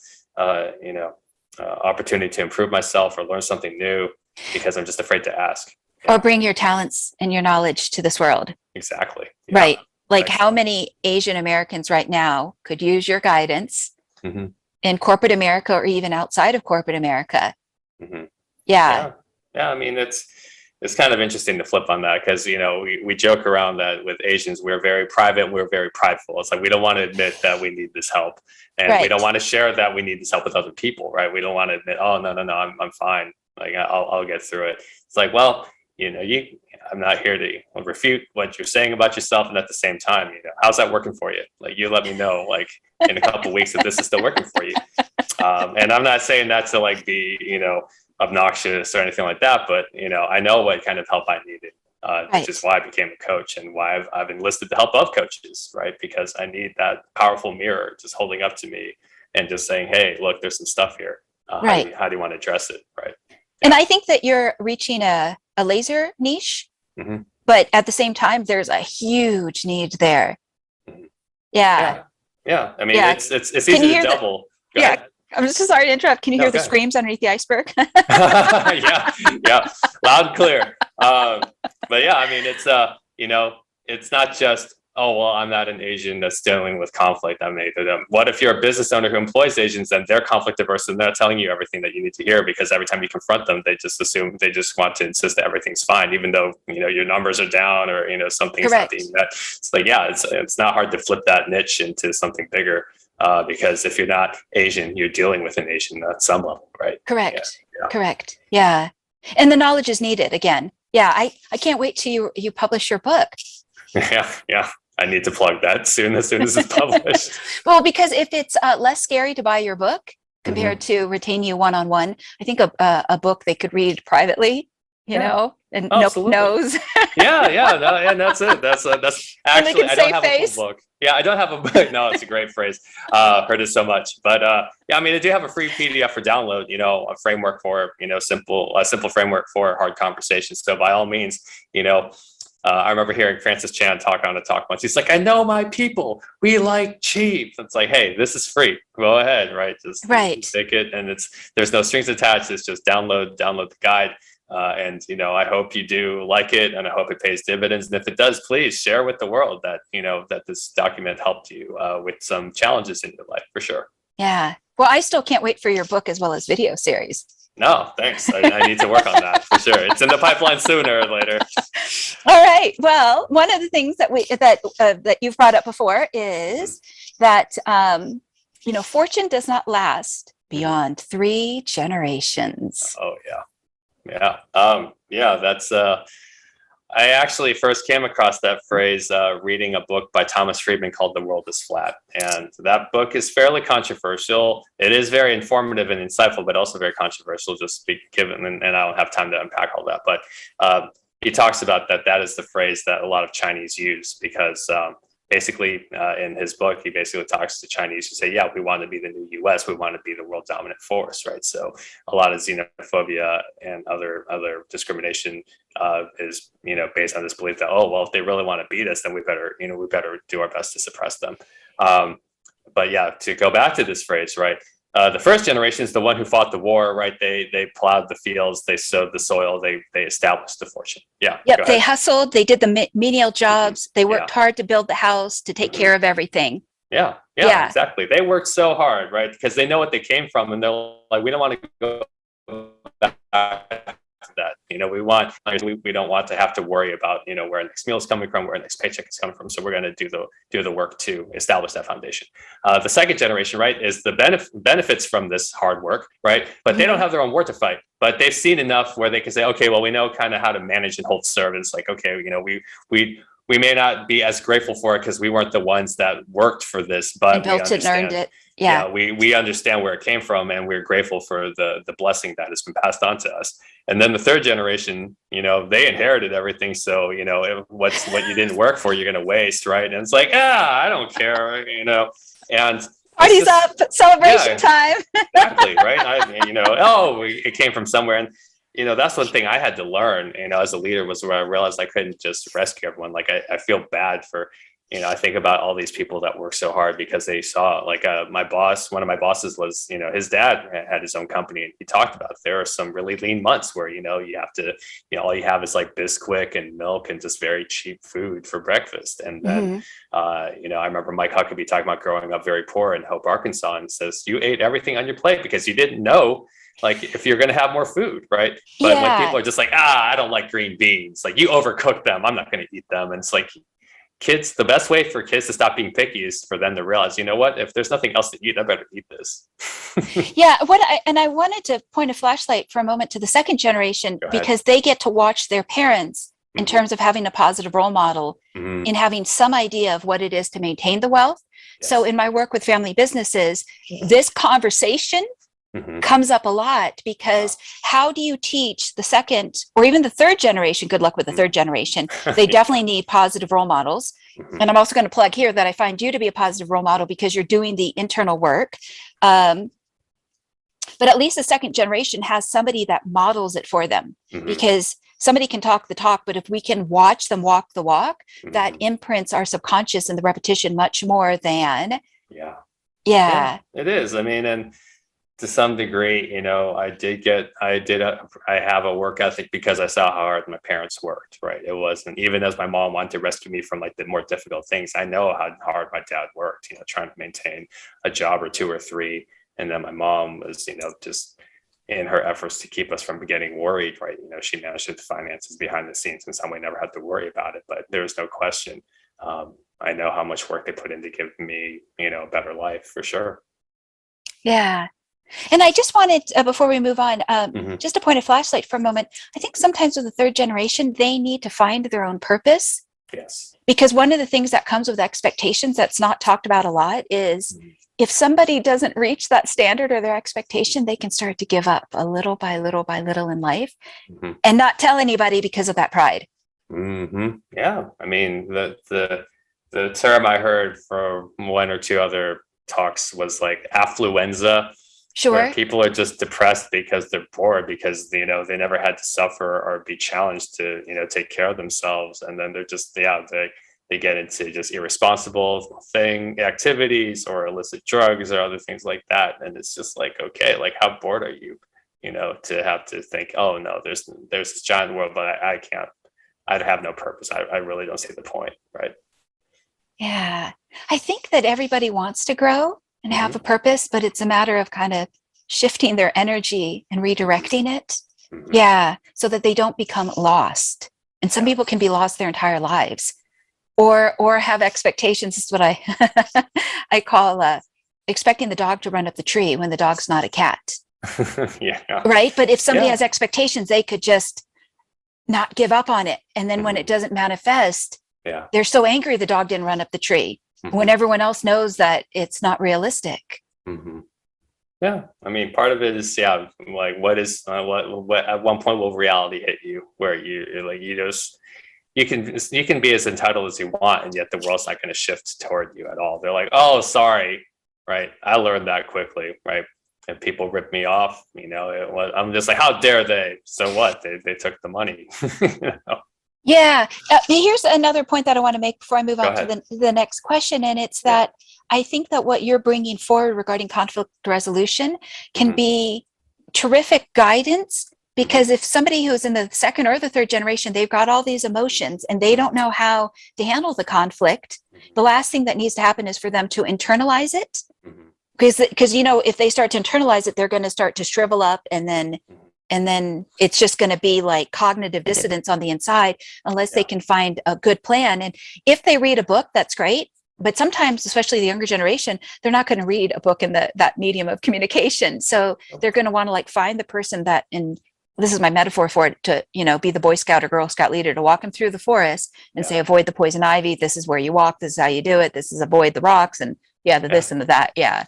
opportunity to improve myself or learn something new because I'm just afraid to ask. Or bring your talents and your knowledge to this world. Exactly. Yeah. Right. Like how many Asian Americans right now could use your guidance in corporate America or even outside of corporate America? Mm-hmm. Yeah. I mean, it's kind of interesting to flip on that because, we joke around that with Asians, we're very private and we're very prideful. It's like, we don't want to admit that we need this help. And we don't want to share that we need this help with other people, right? We don't want to admit, oh, no, I'm fine. Like, I'll get through it. It's like, well, I'm not here to refute what you're saying about yourself. And at the same time, how's that working for you? Like, you let me know, like in a couple of weeks if this is still working for you. And I'm not saying that to like be, obnoxious or anything like that, but I know what kind of help I needed, which is why I became a coach and why I've enlisted the help of coaches, right? Because I need that powerful mirror just holding up to me and just saying, hey, look, there's some stuff here. How do you want to address it, right? And I think that you're reaching a laser niche, but at the same time, there's a huge need there. Yeah. I mean, it's easy to double. Go ahead. I'm so sorry to interrupt. Can you hear the screams underneath the iceberg? yeah, loud and clear. But yeah, I mean, it's not just, oh, well, I'm not an Asian that's dealing with conflict. I'm neither of them. What if you're a business owner who employs Asians and they're conflict averse and they're telling you everything that you need to hear because every time you confront them, they just want to insist that everything's fine, even though, your numbers are down or, something's not being met. It's like, yeah, it's not hard to flip that niche into something bigger. because if you're not Asian, you're dealing with an Asian at some level, right? Correct. Yeah. Correct. Yeah. And the knowledge is needed again. Yeah. I can't wait till you publish your book. Yeah. Yeah. I need to plug that as soon as it's published. Well, because if it's less scary to buy your book compared Mhm. to retain you one-on-one, I think a book they could read privately, Yeah. and Oh, nobody absolutely. knows. Yeah, no, and that's it. That's And they actually can I don't save have a full face. book. Yeah, I don't have a book. No, it's a great phrase. Heard it so much, but yeah, I mean, I do have a free PDF for download. A framework for a simple framework for hard conversations. So by all means, you know. I remember hearing Francis Chan talk on a talk once. He's like, "I know my people. We like cheap." It's like, hey, this is free. Go ahead, right? Just Right. take it, and there's no strings attached. It's just download the guide. And I hope you do like it, and I hope it pays dividends. And if it does, please share with the world that that this document helped you with some challenges in your life, for sure. Yeah. Well, I still can't wait for your book as well as video series. No, thanks. I need to work on that for sure. It's in the pipeline sooner or later. All right. Well, one of the things that you've brought up before is that fortune does not last beyond 3 generations. Oh yeah. That's I actually first came across that phrase reading a book by Thomas Friedman called The World is Flat. And that book is fairly controversial. It is very informative and insightful, but also very controversial, just given, and I don't have time to unpack all that. But he talks about that is the phrase that a lot of Chinese use because basically in his book, he basically talks to Chinese who say, yeah, we want to be the new US. We want to be the world dominant force, right? So a lot of xenophobia and other discrimination is, based on this belief that, oh, well, if they really want to beat us, then we better do our best to suppress them. But yeah, to go back to this phrase, right? The first generation is the one who fought the war, right? They plowed the fields, they sowed the soil, they established the fortune. Yeah. Yep. They hustled, they did the menial jobs, they worked Yeah. hard to buck the house, to take care of everything. Yeah, exactly. They worked so hard, right? Because they know what they came from, and they're like, we don't want to go back to that. We don't want to have to worry about where our next meal is coming from, where our next paycheck is coming from. So we're going to do the work to establish that foundation. The second generation, right, is the benefits from this hard work, right? But they don't have their own war to fight. But they've seen enough where they can say, okay, well, we know kind of how to manage and hold servants. Like, okay, we may not be as grateful for it because we weren't the ones that worked for this, but and built it and earned it. Yeah. We understand where it came from, and we're grateful for the blessing that has been passed on to us. And then the third generation, they inherited everything. So, what you didn't work for, you're going to waste, right? And it's like, I don't care, and party's up, celebration time. Exactly, right? It came from somewhere. And that's one thing I had to learn, as a leader, was where I realized I couldn't just rescue everyone. Like I feel bad for, I think about all these people that work so hard because they saw, like, my boss, one of my bosses was, his dad had his own company, and he talked about there are some really lean months where, you have to, all you have is like Bisquick and milk and just very cheap food for breakfast. And then, I remember Mike Huckabee talking about growing up very poor in Hope, Arkansas, and says, you ate everything on your plate because you didn't know, like, if you're going to have more food, right? But when people are just like, I don't like green beans, like, you overcook them, I'm not going to eat them. And it's like, kids, the best way for kids to stop being picky is for them to realize, what, if there's nothing else to eat, I better eat this. Yeah. I wanted to point a flashlight for a moment to the second generation, because they get to watch their parents in terms of having a positive role model, in having some idea of what it is to maintain the wealth. Yes. So in my work with family businesses, this conversation comes up a lot, because how do you teach the second or even the third generation? Good luck with the third generation. They definitely need positive role models. And I'm also going to plug here that I find you to be a positive role model because you're doing the internal work. But at least the second generation has somebody that models it for them, because somebody can talk the talk, but if we can watch them walk the walk, that imprints our subconscious and the repetition much more than. Yeah, it is. I mean, and to some degree, I have a work ethic because I saw how hard my parents worked, right? It wasn't, even as my mom wanted to rescue me from, like, the more difficult things, I know how hard my dad worked, trying to maintain a job or two or three. And then my mom was, just in her efforts to keep us from getting worried, right? She managed the finances behind the scenes in some way, never had to worry about it. But there's no question. I know how much work they put in to give me, a better life for sure. Yeah. And I just wanted, before we move on, Hmm. just to point a flashlight for a moment. I think sometimes with the third generation, they need to find their own purpose, Yes. because one of the things that comes with expectations that's not talked about a lot is Mhm. if somebody doesn't reach that standard or their expectation, they can start to give up a little by little by little in life Mhm. and not tell anybody because of that pride. Yeah, I mean the term I heard from one or two other talks was like affluenza, where Sure. people are just depressed because they're bored because they never had to suffer or be challenged to take care of themselves, and then they're just they get into just irresponsible activities or illicit drugs or other things like that, and it's just like, okay, like how bored are you, to have to think, oh no, there's this giant world, but I can't. I'd have no purpose. I really don't see the point, right? Yeah. I think that everybody wants to grow and have a Hmm. purpose, but it's a matter of kind of shifting their energy and redirecting it. Hmm. Yeah. So that they don't become lost. And some Yeah. people can be lost their entire lives or have expectations. This is what I I call expecting the dog to run up the tree when the dog's not a cat. Yeah. Right. But if somebody Yeah. has expectations, they could just not give up on it. And then when it Hmm. doesn't manifest, Yeah. they're so angry the dog didn't run up the tree when Hmm. everyone else knows that it's not realistic. Hmm. Yeah. I mean, part of it is, yeah, like what at one point will reality hit you where you can be as entitled as you want, and yet the world's not going to shift toward you at all. They're like, oh, sorry, right? I learned that quickly, right? And people rip me off, I'm just like, how dare they? So what? They took the money. You know? Yeah. Here's another point that I want to make before I move Go on to ahead. the next question. And it's Yeah. that I think that what you're bringing forward regarding conflict resolution can Hmm. be terrific guidance. Hmm. Because if somebody who's in the second or the third generation, they've got all these emotions and they don't know how to handle the conflict, the last thing that needs to happen is for them to internalize it. Hmm. Because if they start to internalize it, they're going to start to shrivel up, and then it's just going to be like cognitive dissonance on the inside unless they Yeah. can find a good plan. And if they read a book, that's great, but sometimes, especially the younger generation, they're not going to read a book in that medium of communication, so they're going to want to like find the person that, and this is my metaphor for it, to be the Boy Scout or Girl Scout leader, to walk them through the forest and say, Yeah. avoid the poison ivy, this is where you walk, this is how you do it, this is avoid the rocks, and yeah, the Yeah. this and the that. Yeah.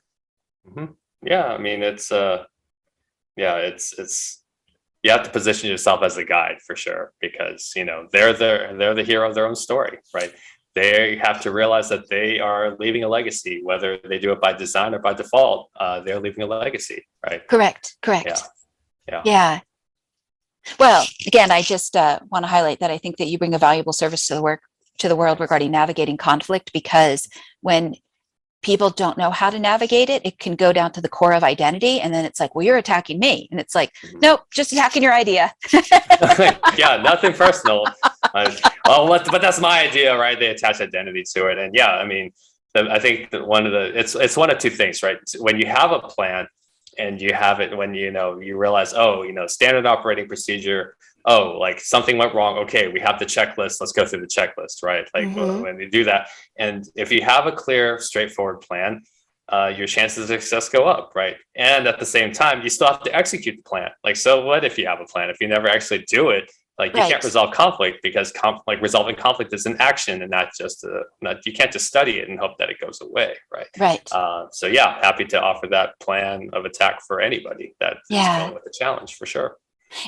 Hmm. Yeah. I mean, yeah, it's you have to position yourself as a guide for sure, because they're the hero of their own story, right? They have to realize that they are leaving a legacy, whether they do it by design or by default. They're leaving a legacy, right? Correct. Yeah. Correct. Yeah. Yeah. Well, again, I just want to highlight that I think that you bring a valuable service to the world Thanks. regarding navigating conflict, because when people don't know how to navigate it, it can go down to the core of identity, and then it's like, well, you're attacking me, and it's like, Mhm. nope, just attacking your idea. Yeah, nothing personal. But that's my idea, right? They attach identity to it, and yeah, I mean, I think that it's one of two things, right? When you have a plan, and you have it when you realize, oh, standard operating procedure. Oh, like something went wrong. Okay, we have the checklist. Let's go through the checklist, right? Like Mm-hmm. when you do that, and if you have a clear, straightforward plan, your chances of success go up, right? And at the same time, you still have to execute the plan. Like, so what if you have a plan? If you never actually do it, like you can't Right. resolve conflict, because resolving conflict is an action and not just you can't just study it and hope that it goes away, right? Right. So yeah, happy to offer that plan of attack for anybody that is Yeah. dealing with a challenge for sure.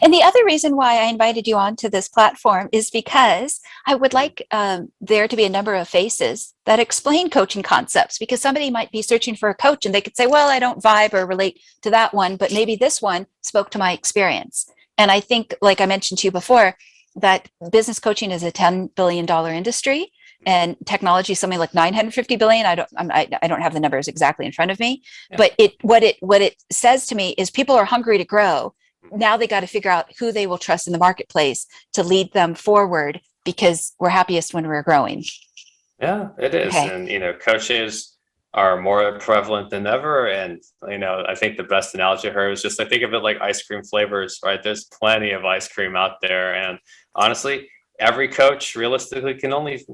And the other reason why I invited you onto this platform is because I would Mhm. like there to be a number of faces that explain coaching concepts, because somebody might be searching for a coach and they could say, well, I don't vibe or relate to that one, but maybe this one spoke to my experience. And I think, like I mentioned to you before, that business coaching is a $10 billion industry, and technology is something like 950 billion. I don't have the numbers exactly in front of me, Yeah. but what it says to me is people are hungry to grow. Now they got to figure out who they will trust in the marketplace to lead them forward, because we're happiest when we're growing. Yeah, it is. Okay. And, coaches are more prevalent than ever. And, I think the best analogy I heard was just, I think of it like ice cream flavors, right? There's plenty of ice cream out there. And honestly, every coach realistically can only,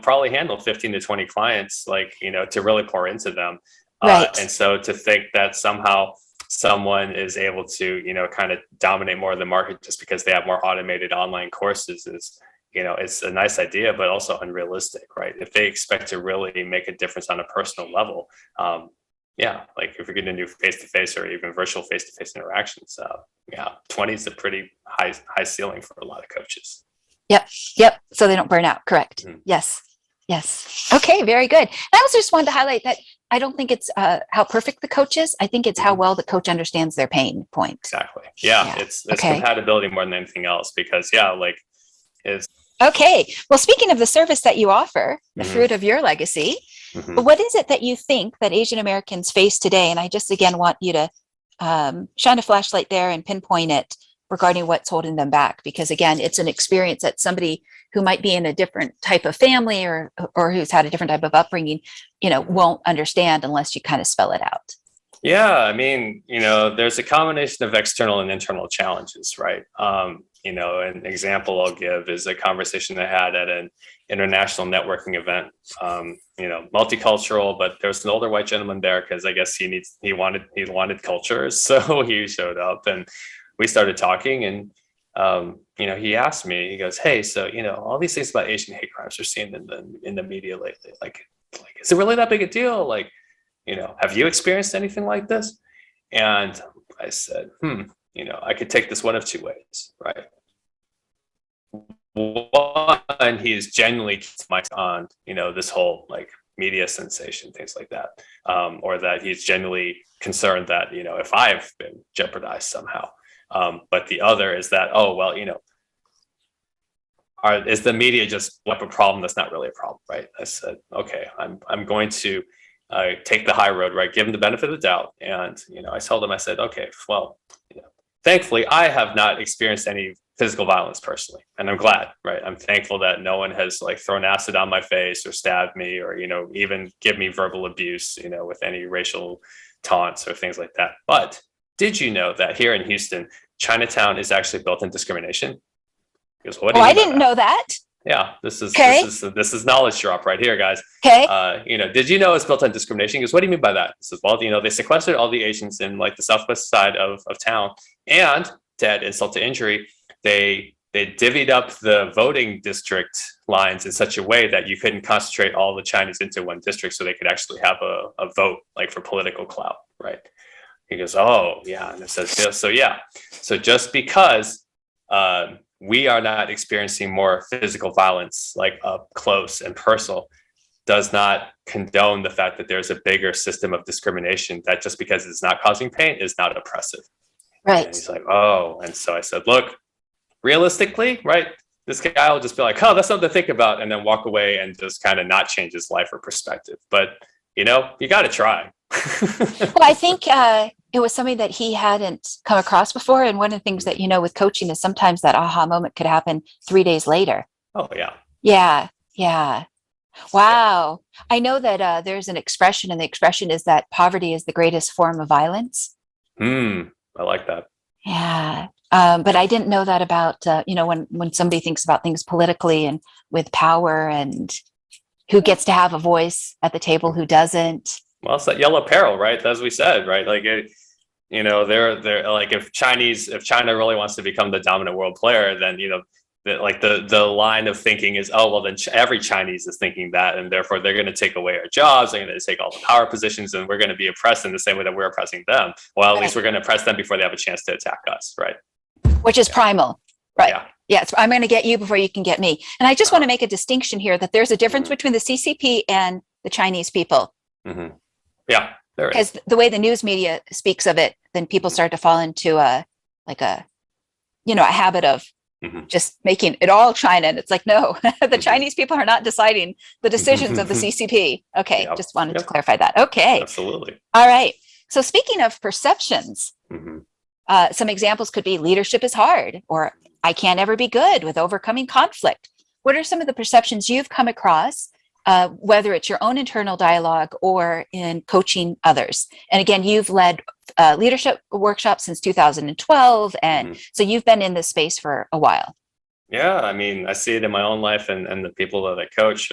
probably handle 15 to 20 clients, like, to really pour into them. Right. And so to think that somehow someone is able to, kind of dominate more of the market just because they have more automated online courses is, it's a nice idea, but also unrealistic, right? If they expect to really make a difference on a personal level, like if you're going to do face-to-face or even virtual face-to-face interactions, 20 is a pretty high ceiling for a lot of coaches. Yep. So they don't burn out. Correct. Mm-hmm. Yes. Okay. Very good. And I also just wanted to highlight that I don't think it's how perfect the coach is. I think it's how well the coach understands their pain point. Exactly. Yeah. It's compatibility more than anything else, because it's okay. Well, speaking of the service that you offer, the fruit of your legacy, what is it that you think that Asian Americans face today? And I just again want you to shine a flashlight there and pinpoint it regarding what's holding them back, because again, it's an experience that somebody who might be in a different type of family or who's had a different type of upbringing, won't understand unless you kind of spell it out. Yeah, I mean, there's a combination of external and internal challenges, right? An example I'll give is a conversation I had at an international networking event. Multicultural, but there was an older white gentleman there because I guess he wanted culture, so he showed up and we started talking, and he asked me, he goes, "Hey, so all these things about Asian hate crimes we're seeing in the media lately, like is it really that big a deal? Like, have you experienced anything like this?" And I said, I could take this one of two ways, right? One, he is genuinely on, this whole like media sensation, things like that, or that he's genuinely concerned that, if I've been jeopardized somehow. But the other is that, is the media just a problem that's not really a problem, right? I said, okay, I'm going to take the high road, right? Give him the benefit of the doubt. And, I told him, I said, okay, well, thankfully I have not experienced any physical violence personally. And I'm glad, right? I'm thankful that no one has like thrown acid on my face or stabbed me or, even give me verbal abuse, with any racial taunts or things like that. But did you know that here in Houston, Chinatown is actually built in discrimination? Because what? I didn't know that. Yeah, this is knowledge drop right here, guys. Okay. Did you know it's built on discrimination? Because what do you mean by that? It says, well, they sequestered all the Asians in like the southwest side of town, and to add insult to injury, they divvied up the voting district lines in such a way that you couldn't concentrate all the Chinese into one district, so they could actually have a vote like for political clout, right? He goes, oh yeah, and it says so yeah. So just because we are not experiencing more physical violence like up close and personal does not condone the fact that there's a bigger system of discrimination that just because it's not causing pain is not oppressive. Right. And he's like, oh, and so I said, look, realistically, right, this guy will just be like, oh, that's something to think about, and then walk away and just kind of not change his life or perspective. But you got to try. Well, I think it was something that he hadn't come across before. And one of the things that, with coaching is sometimes that aha moment could happen 3 days later. Oh, yeah. Yeah. Wow. Yeah. I know that there's an expression, and the expression is that poverty is the greatest form of violence. I like that. Yeah. But I didn't know that about, when somebody thinks about things politically and with power and who gets to have a voice at the table, who doesn't. Well, it's that yellow peril, right? As we said, right? Like, they're like, if China really wants to become the dominant world player, then, the line of thinking is, oh, well, then every Chinese is thinking that, and therefore they're going to take away our jobs, they're going to take all the power positions, and we're going to be oppressed in the same way that we're oppressing them. Well, at least we're going to oppress them before they have a chance to attack us, right? Which is primal, right? Yeah. Yes, I'm going to get you before you can get me. And I just want to make a distinction here that there's a difference between the CCP and the Chinese people. Mm-hmm. Yeah, there is. Because the way the news media speaks of it, then people start to fall into a habit of just making it all China. And it's like, no, the Chinese people are not deciding the decisions of the CCP. Okay, just wanted to clarify that. Okay. Absolutely. All right. So speaking of perceptions, some examples could be leadership is hard, or I can't ever be good with overcoming conflict. What are some of the perceptions you've come across, whether it's your own internal dialogue or in coaching others? And again, you've led leadership workshops since 2012. And so you've been in this space for a while. Yeah, I mean, I see it in my own life and the people that I coach.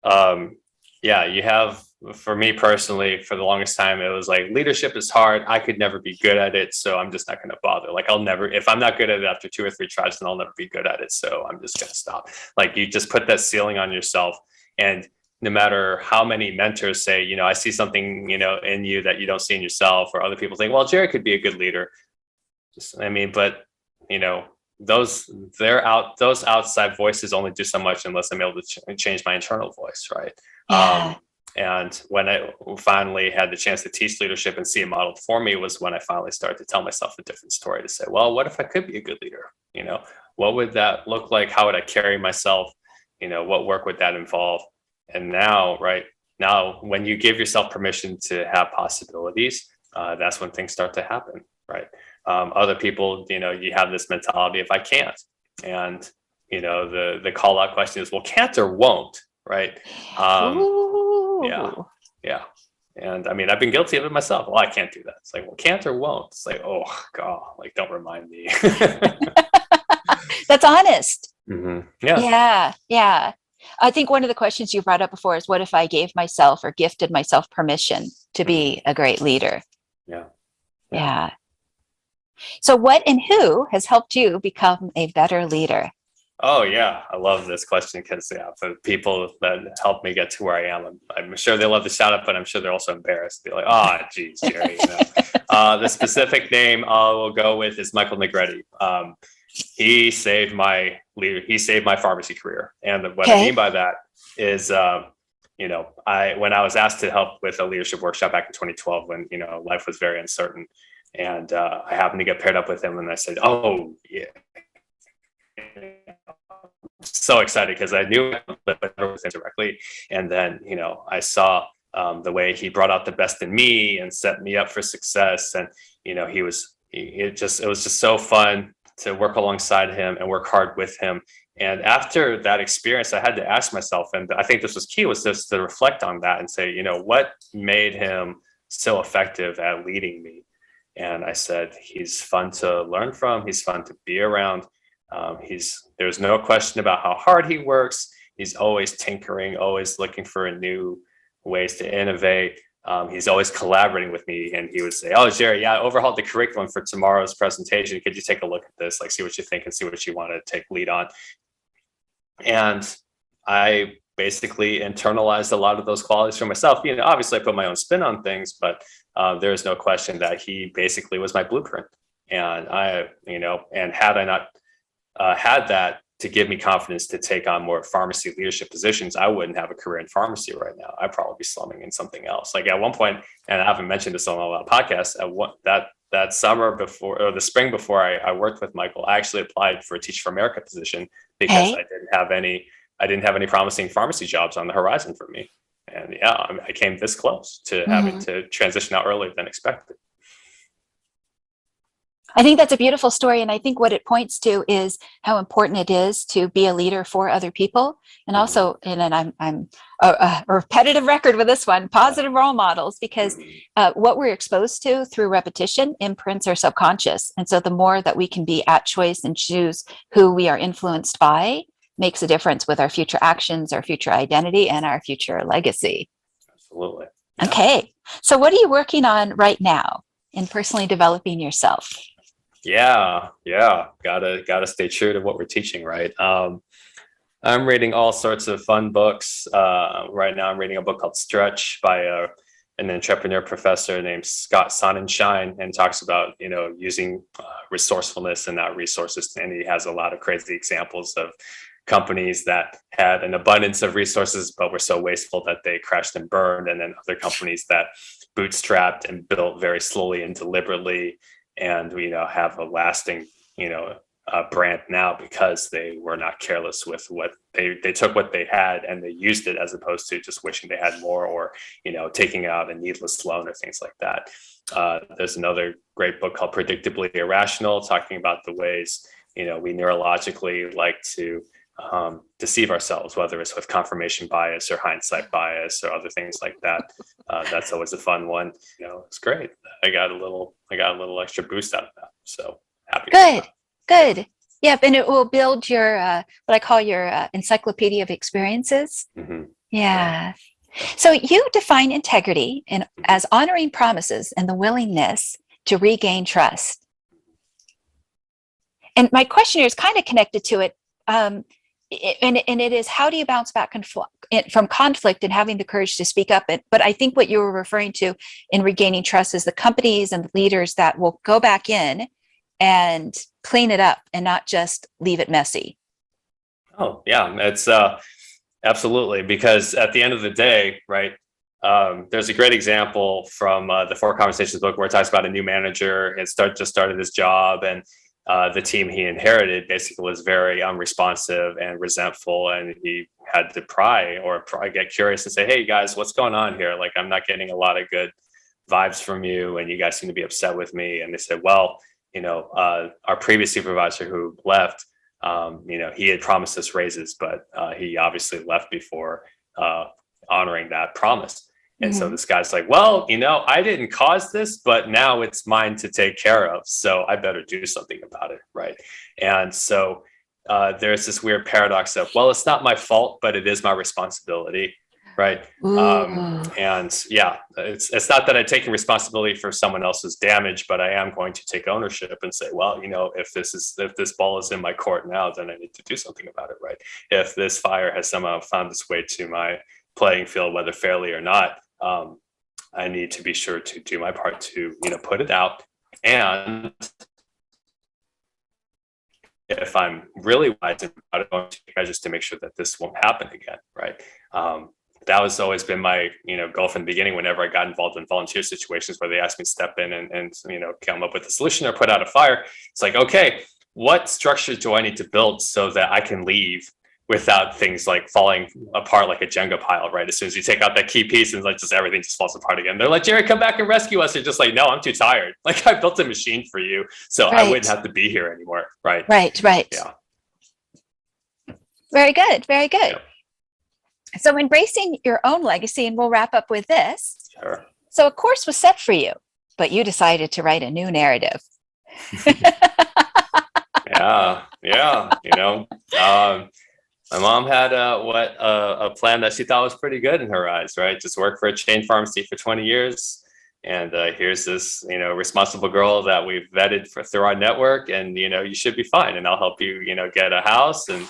Um, yeah, you have, for me personally, for the longest time, it was like leadership is hard. I could never be good at it, so I'm just not going to bother. Like, I'll never, if I'm not good at it after two or three tries, then I'll never be good at it. So I'm just going to stop. Like, you just put that ceiling on yourself. And no matter how many mentors say, I see something, in you that you don't see in yourself, or other people think, well, Jerry could be a good leader. I mean, but you know, those those outside voices only do so much unless I'm able to change my internal voice, right? Yeah. And when I finally had the chance to teach leadership and see it modeled for me was when I finally started to tell myself a different story to say, well, what if I could be a good leader? What would that look like? How would I carry myself? What work would that involve? And now, right now, when you give yourself permission to have possibilities, that's when things start to happen, right? Other people, you have this mentality if I can't, and the call out question is, well, can't or won't, right? Um, yeah, Ooh. yeah. And I mean, I've been guilty of it myself. Well, I can't do that. It's like, well, can't or won't. It's like, oh God, like don't remind me. That's honest. Yeah. Yeah. Yeah. I think one of the questions you brought up before is what if I gave myself or gifted myself permission to Mhm. be a great leader? Yeah. Yeah. Yeah. So, what and who has helped you become a better leader? Oh yeah, I love this question because for the people that helped me get to where I am, I'm sure they love the shout out, but I'm sure they're also embarrassed. They're like, "Oh, geez, Jerry." The specific name I will go with is Michael Negretti. He saved my He saved my pharmacy career, and what I mean Okay. by that is, I when I was asked to help with a leadership workshop back in 2012, when life was very uncertain, and I happened to get paired up with him, and I said, "Oh yeah." So excited because I knew with him directly, and then I saw the way he brought out the best in me and set me up for success, and it was just so fun to work alongside him and work hard with him. And after that experience, I had to ask myself, and I think this was key, was just to reflect on that and say, what made him so effective at leading me? And I said, he's fun to learn from. He's fun to be around. There's no question about how hard he works. He's always tinkering, always looking for new ways to innovate. He's always collaborating with me, and he would say, "Oh, Jerry, yeah, I overhauled the curriculum for tomorrow's presentation. Could you take a look at this? Like, see what you think and see what you want to take lead on." And I basically internalized a lot of those qualities for myself. Obviously, I put my own spin on things, but there is no question that he basically was my blueprint. And and had I not had that to give me confidence to take on more pharmacy leadership positions, I wouldn't have a career in pharmacy right now. I'd probably be slumming in something else. Like at one point, and I haven't mentioned this on a lot of podcasts, that summer before, or the spring before I worked with Michael, I actually applied for a Teach for America position because Okay. I didn't have any promising pharmacy jobs on the horizon for me. And yeah, I came this close to having Mhm. to transition out earlier than expected. I think that's a beautiful story. And I think what it points to is how important it is to be a leader for other people. And Mhm. also, and then I'm a repetitive record with this one, Yeah. positive role models, because Mhm. what we're exposed to through repetition imprints our subconscious. And so the more that we can be at choice and choose who we are influenced by makes a difference with our future actions, our future identity, and our future legacy. Absolutely. Yeah. Okay. So what are you working on right now in personally developing yourself? Yeah. Gotta stay true to what we're teaching, right? I'm reading all sorts of fun books. Right now, I'm reading a book called Stretch by an entrepreneur professor named Scott Sonnenschein, and talks about using resourcefulness and not resources. And he has a lot of crazy examples of companies that had an abundance of resources but were so wasteful that they crashed and burned, and then other companies that bootstrapped and built very slowly and deliberately, and have a lasting brand now because they were not careless with what they took what they had and they used it, as opposed to just wishing they had more, or taking out a needless loan or things like that. There's another great book called Predictably Irrational, talking about the ways we neurologically like to deceive ourselves, whether it's with confirmation bias or hindsight bias or other things like that. That's always a fun one. It's great. I got a little extra boost out of that, so happy for Good, that. Yeah. good. Yeah, and it will build your what I call your encyclopedia of experiences. Hmm. Yeah. Yeah. So you define integrity as honoring promises and the willingness to regain trust. And my question here is kind of connected to it. And it is, how do you bounce back from conflict and having the courage to speak up? But I think what you were referring to in regaining trust is the companies and the leaders that will go back in and clean it up and not just leave it messy. Oh, yeah, it's absolutely, because at the end of the day, right, there's a great example from the Four Conversations book where it talks about a new manager and just started his job, and the team he inherited basically was very unresponsive and resentful, and he had to pry or get curious and say, "Hey guys, what's going on here? Like, I'm not getting a lot of good vibes from you, and you guys seem to be upset with me." And they said, "Well, our previous supervisor who left, he had promised us raises, but he obviously left before honoring that promise." And so Mhm. this guy's like, "Well, I didn't cause this, but now it's mine to take care of. So I better do something about it." Right. And so there's this weird paradox of, well, it's not my fault, but it is my responsibility. Right. Ooh, And yeah, it's not that I'm taking responsibility for someone else's damage, but I am going to take ownership and say, well, if this ball is in my court now, then I need to do something about it, right? If this fire has somehow found its way to my playing field, whether fairly or not, I need to be sure to do my part to put it out. And if I'm really wise about it, I'm going to take measures to make sure that this won't happen again, right? That was always been my goal from the beginning. Whenever I got involved in volunteer situations where they asked me to step in and come up with a solution or put out a fire, it's like, okay, what structure do I need to build so that I can leave without things like falling apart like a Jenga pile, right? As soon as you take out that key piece and like just everything just falls apart again. They're like, "Jerry, come back and rescue us." You're just like, "No, I'm too tired. Like, I built a machine for you, so I wouldn't right, have to be here anymore." Right. right. Yeah. Very good, very good. Yeah. So embracing your own legacy, and we'll wrap up with this. Sure. So a course was set for you, but you decided to write a new narrative. Yeah. Yeah. My mom had a plan that she thought was pretty good in her eyes, right? Just work for a chain pharmacy for 20 years. And here's this, responsible girl that we've vetted through our network, and you should be fine. And I'll help you, get a house, and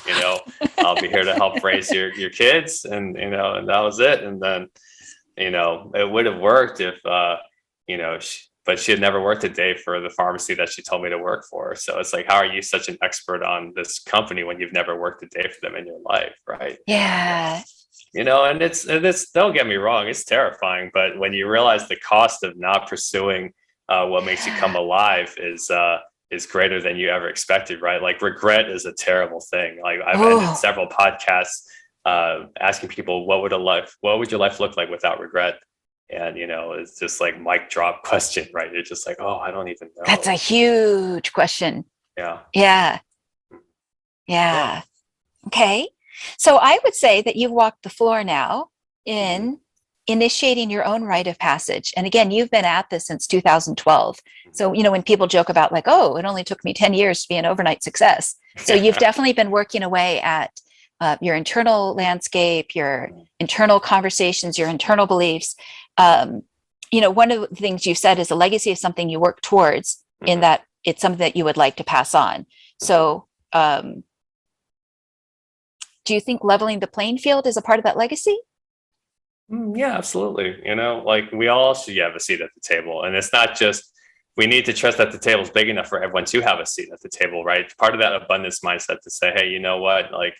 I'll be here to help raise your kids, and that was it. And then, it would have worked if, but she had never worked a day for the pharmacy that she told me to work for. So it's like, how are you such an expert on this company when you've never worked a day for them in your life, right? Yeah, And it's don't get me wrong, it's terrifying, but when you realize the cost of not pursuing what makes you come alive is greater than you ever expected, right? Like, regret is a terrible thing. Like, I've ended oh, several podcasts asking people, what would your life look like without regret? And it's just like mic drop question, right? You're just like, oh, I don't even that's a know. huge question. Yeah. Yeah, Yeah. yeah. Okay. So I would say that you've walked the floor now Mhm. in initiating your own rite of passage. And again, you've been at this since 2012. So, when people joke about, like, oh, it only took me 10 years to be an overnight success. So you've definitely been working away at your internal landscape, your internal conversations, your internal beliefs. Um, one of the things you said is a legacy is something you work towards, in Mhm. that it's something that you would like to pass on. Mhm. So, do you think leveling the playing field is a part of that legacy? Yeah, absolutely. Like, we all should have a seat at the table. And it's not just, we need to trust that the table is big enough for everyone to have a seat at the table, right? Part of that abundance mindset to say, hey, you know what? Like,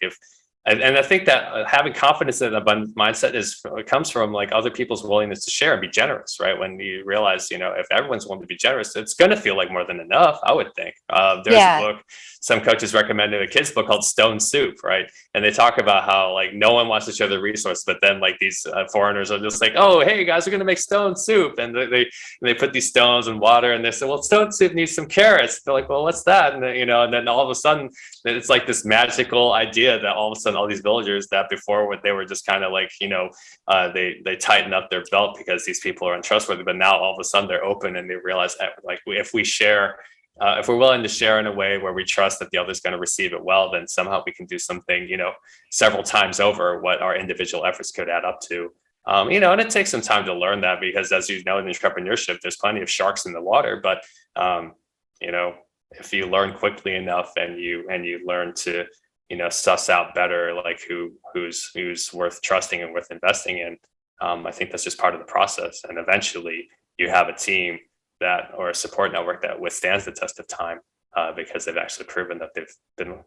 and I think that having confidence in an abundant mindset comes from like other people's willingness to share and be generous, right? When you realize, if everyone's willing to be generous, it's going to feel like more than enough, I would think. There's a Yeah. book some coaches recommended, a kid's book called Stone Soup, right? And they talk about how like no one wants to share the resource, but then like these foreigners are just like, oh, hey guys, we're gonna make stone soup, and they put these stones in water, and they say, well, stone soup needs some carrots. They're like, well, what's that? And then, and then all of a sudden, it's like this magical idea that all of a sudden all these villagers that before what they were just kind of like, they tighten up their belt because these people are untrustworthy, but now all of a sudden they're open and they realize that, like, if we share if we're willing to share in a way where we trust that the other's going to receive it well, then somehow we can do something, several times over what our individual efforts could add up to. And it takes some time to learn that because, as you know, in entrepreneurship, there's plenty of sharks in the water. But if you learn quickly enough and you learn to, suss out better, like who's worth trusting and worth investing in, I think that's just part of the process. And eventually, you have a team or a support network that withstands the test of time because they've actually proven that they've been,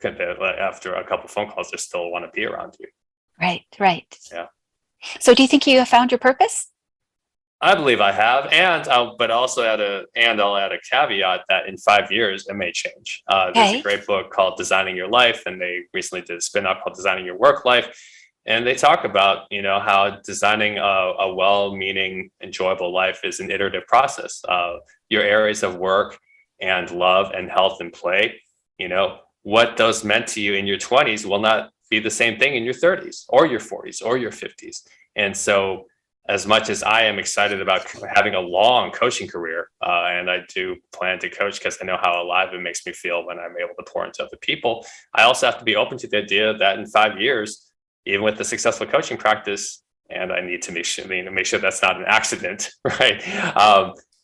after a couple of phone calls, they still want to be around you. Right. Yeah. So do you think you have found your purpose? I believe I have, but also I'll add a caveat that in 5 years it may change. There's a great book called Designing Your Life, and they recently did a spin-off called Designing Your Work Life, and they talk about how designing a well-meaning, enjoyable life is an iterative process. Your areas of work and love and health and play, what those meant to you in your 20s will not be the same thing in your 30s or your 40s or your 50s, and so, as much as I am excited about having a long coaching career, and I do plan to coach because I know how alive it makes me feel when I'm able to pour into other people, I also have to be open to the idea that in 5 years, even with the successful coaching practice, and I need to make sure that's not an accident, right?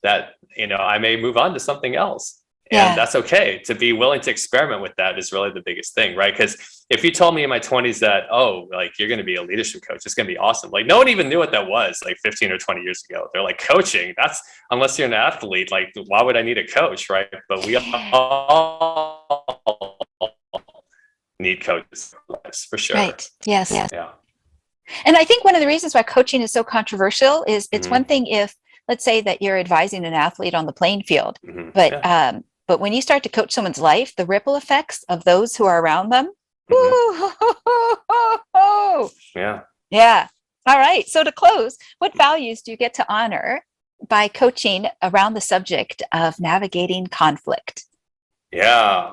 That I may move on to something else. And that's okay. To be willing to experiment with that is really the biggest thing, right? Because if you told me in my 20s that, you're going to be a leadership coach, it's going to be awesome. Like, no one even knew what that was like 15 or 20 years ago. They're like, coaching, unless you're an athlete, like, why would I need a coach, right? But we all need coaches for sure. Right. Yes. Yeah. And I think one of the reasons why coaching is so controversial is it's one thing if, let's say that you're advising an athlete on the playing field, but when you start to coach someone's life, the ripple effects of those who are around them. Yeah. All right. So to close, what values do you get to honor by coaching around the subject of navigating conflict? Yeah.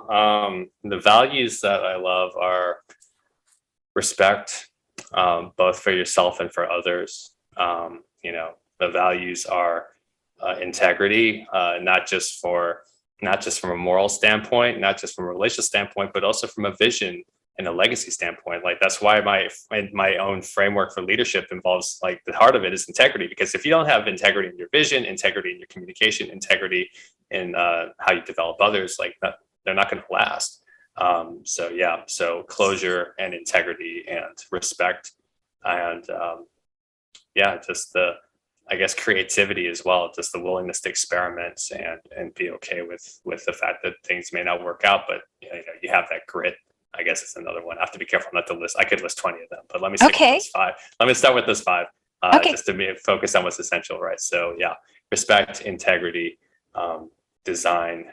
The values that I love are respect, both for yourself and for others. The values are integrity, not just from a moral standpoint, not just from a relational standpoint, but also from a vision and a legacy standpoint. Like, that's why my own framework for leadership involves, like, the heart of it is integrity, because if you don't have integrity in your vision, integrity in your communication, integrity in how you develop others, like that, they're not going to last. So closure and integrity and respect, and just I guess creativity as well, just the willingness to experiment and be okay with the fact that things may not work out, but you have that grit. I guess it's another one. I have to be careful not to list. I could list 20 of them, but let me stick with those 5. Let me start with those 5, just to focus on what's essential, right? So respect, integrity, design,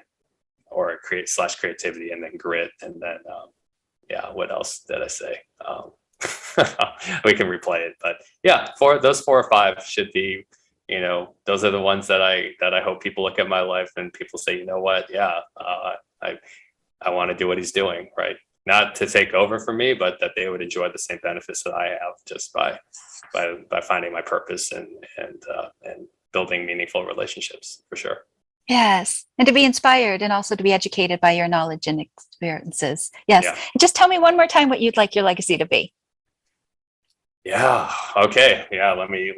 or creativity, and then grit, and then what else did I say? We can replay it, but those 4 or 5 should be, those are the ones that I hope people look at my life and people say, you know what, I want to do what he's doing, right? Not to take over for me, but that they would enjoy the same benefits that I have just by finding my purpose and building meaningful relationships, for sure. Yes. And to be inspired and also to be educated by your knowledge and experiences. Yes. Yeah. Just tell me one more time what you'd like your legacy to be. Yeah. Okay. Yeah. Let me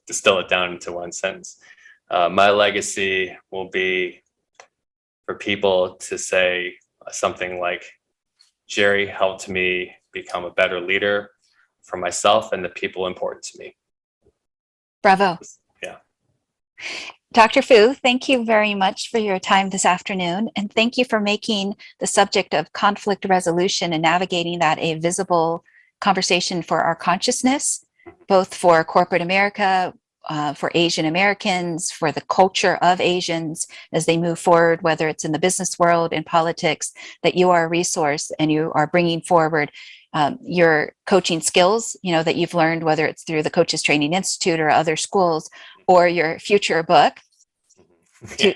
distill it down into one sentence. My legacy will be for people to say something like, Jerry helped me become a better leader for myself and the people important to me. Bravo. Yeah. Dr. Fu, thank you very much for your time this afternoon. And thank you for making the subject of conflict resolution and navigating that a visible conversation for our consciousness, both for corporate America, for Asian Americans, for the culture of Asians as they move forward, whether it's in the business world, in politics, that you are a resource and you are bringing forward your coaching skills, that you've learned, whether it's through the Coaches Training Institute or other schools, or your future book,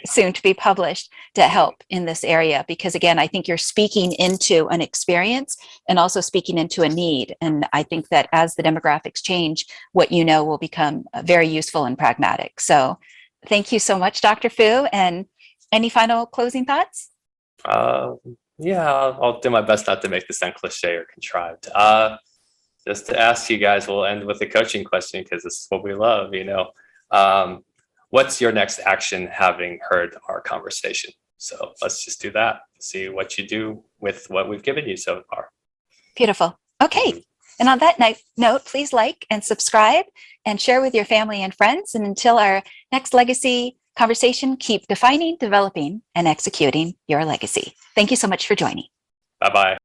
soon to be published, to help in this area. Because again, I think you're speaking into an experience and also speaking into a need. And I think that as the demographics change, what will become very useful and pragmatic. So thank you so much, Dr. Fu. And Any final closing thoughts? Uh, yeah, I'll do my best not to make this sound cliche or contrived. Just to ask you guys, we'll end with a coaching question because this is what we love, Um, what's your next action having heard our conversation? So let's just do that. See what you do with what we've given you so far. Beautiful. Okay. And on that note, please like and subscribe and share with your family and friends. And until our next legacy conversation, keep defining, developing, and executing your legacy. Thank you so much for joining. Bye-bye.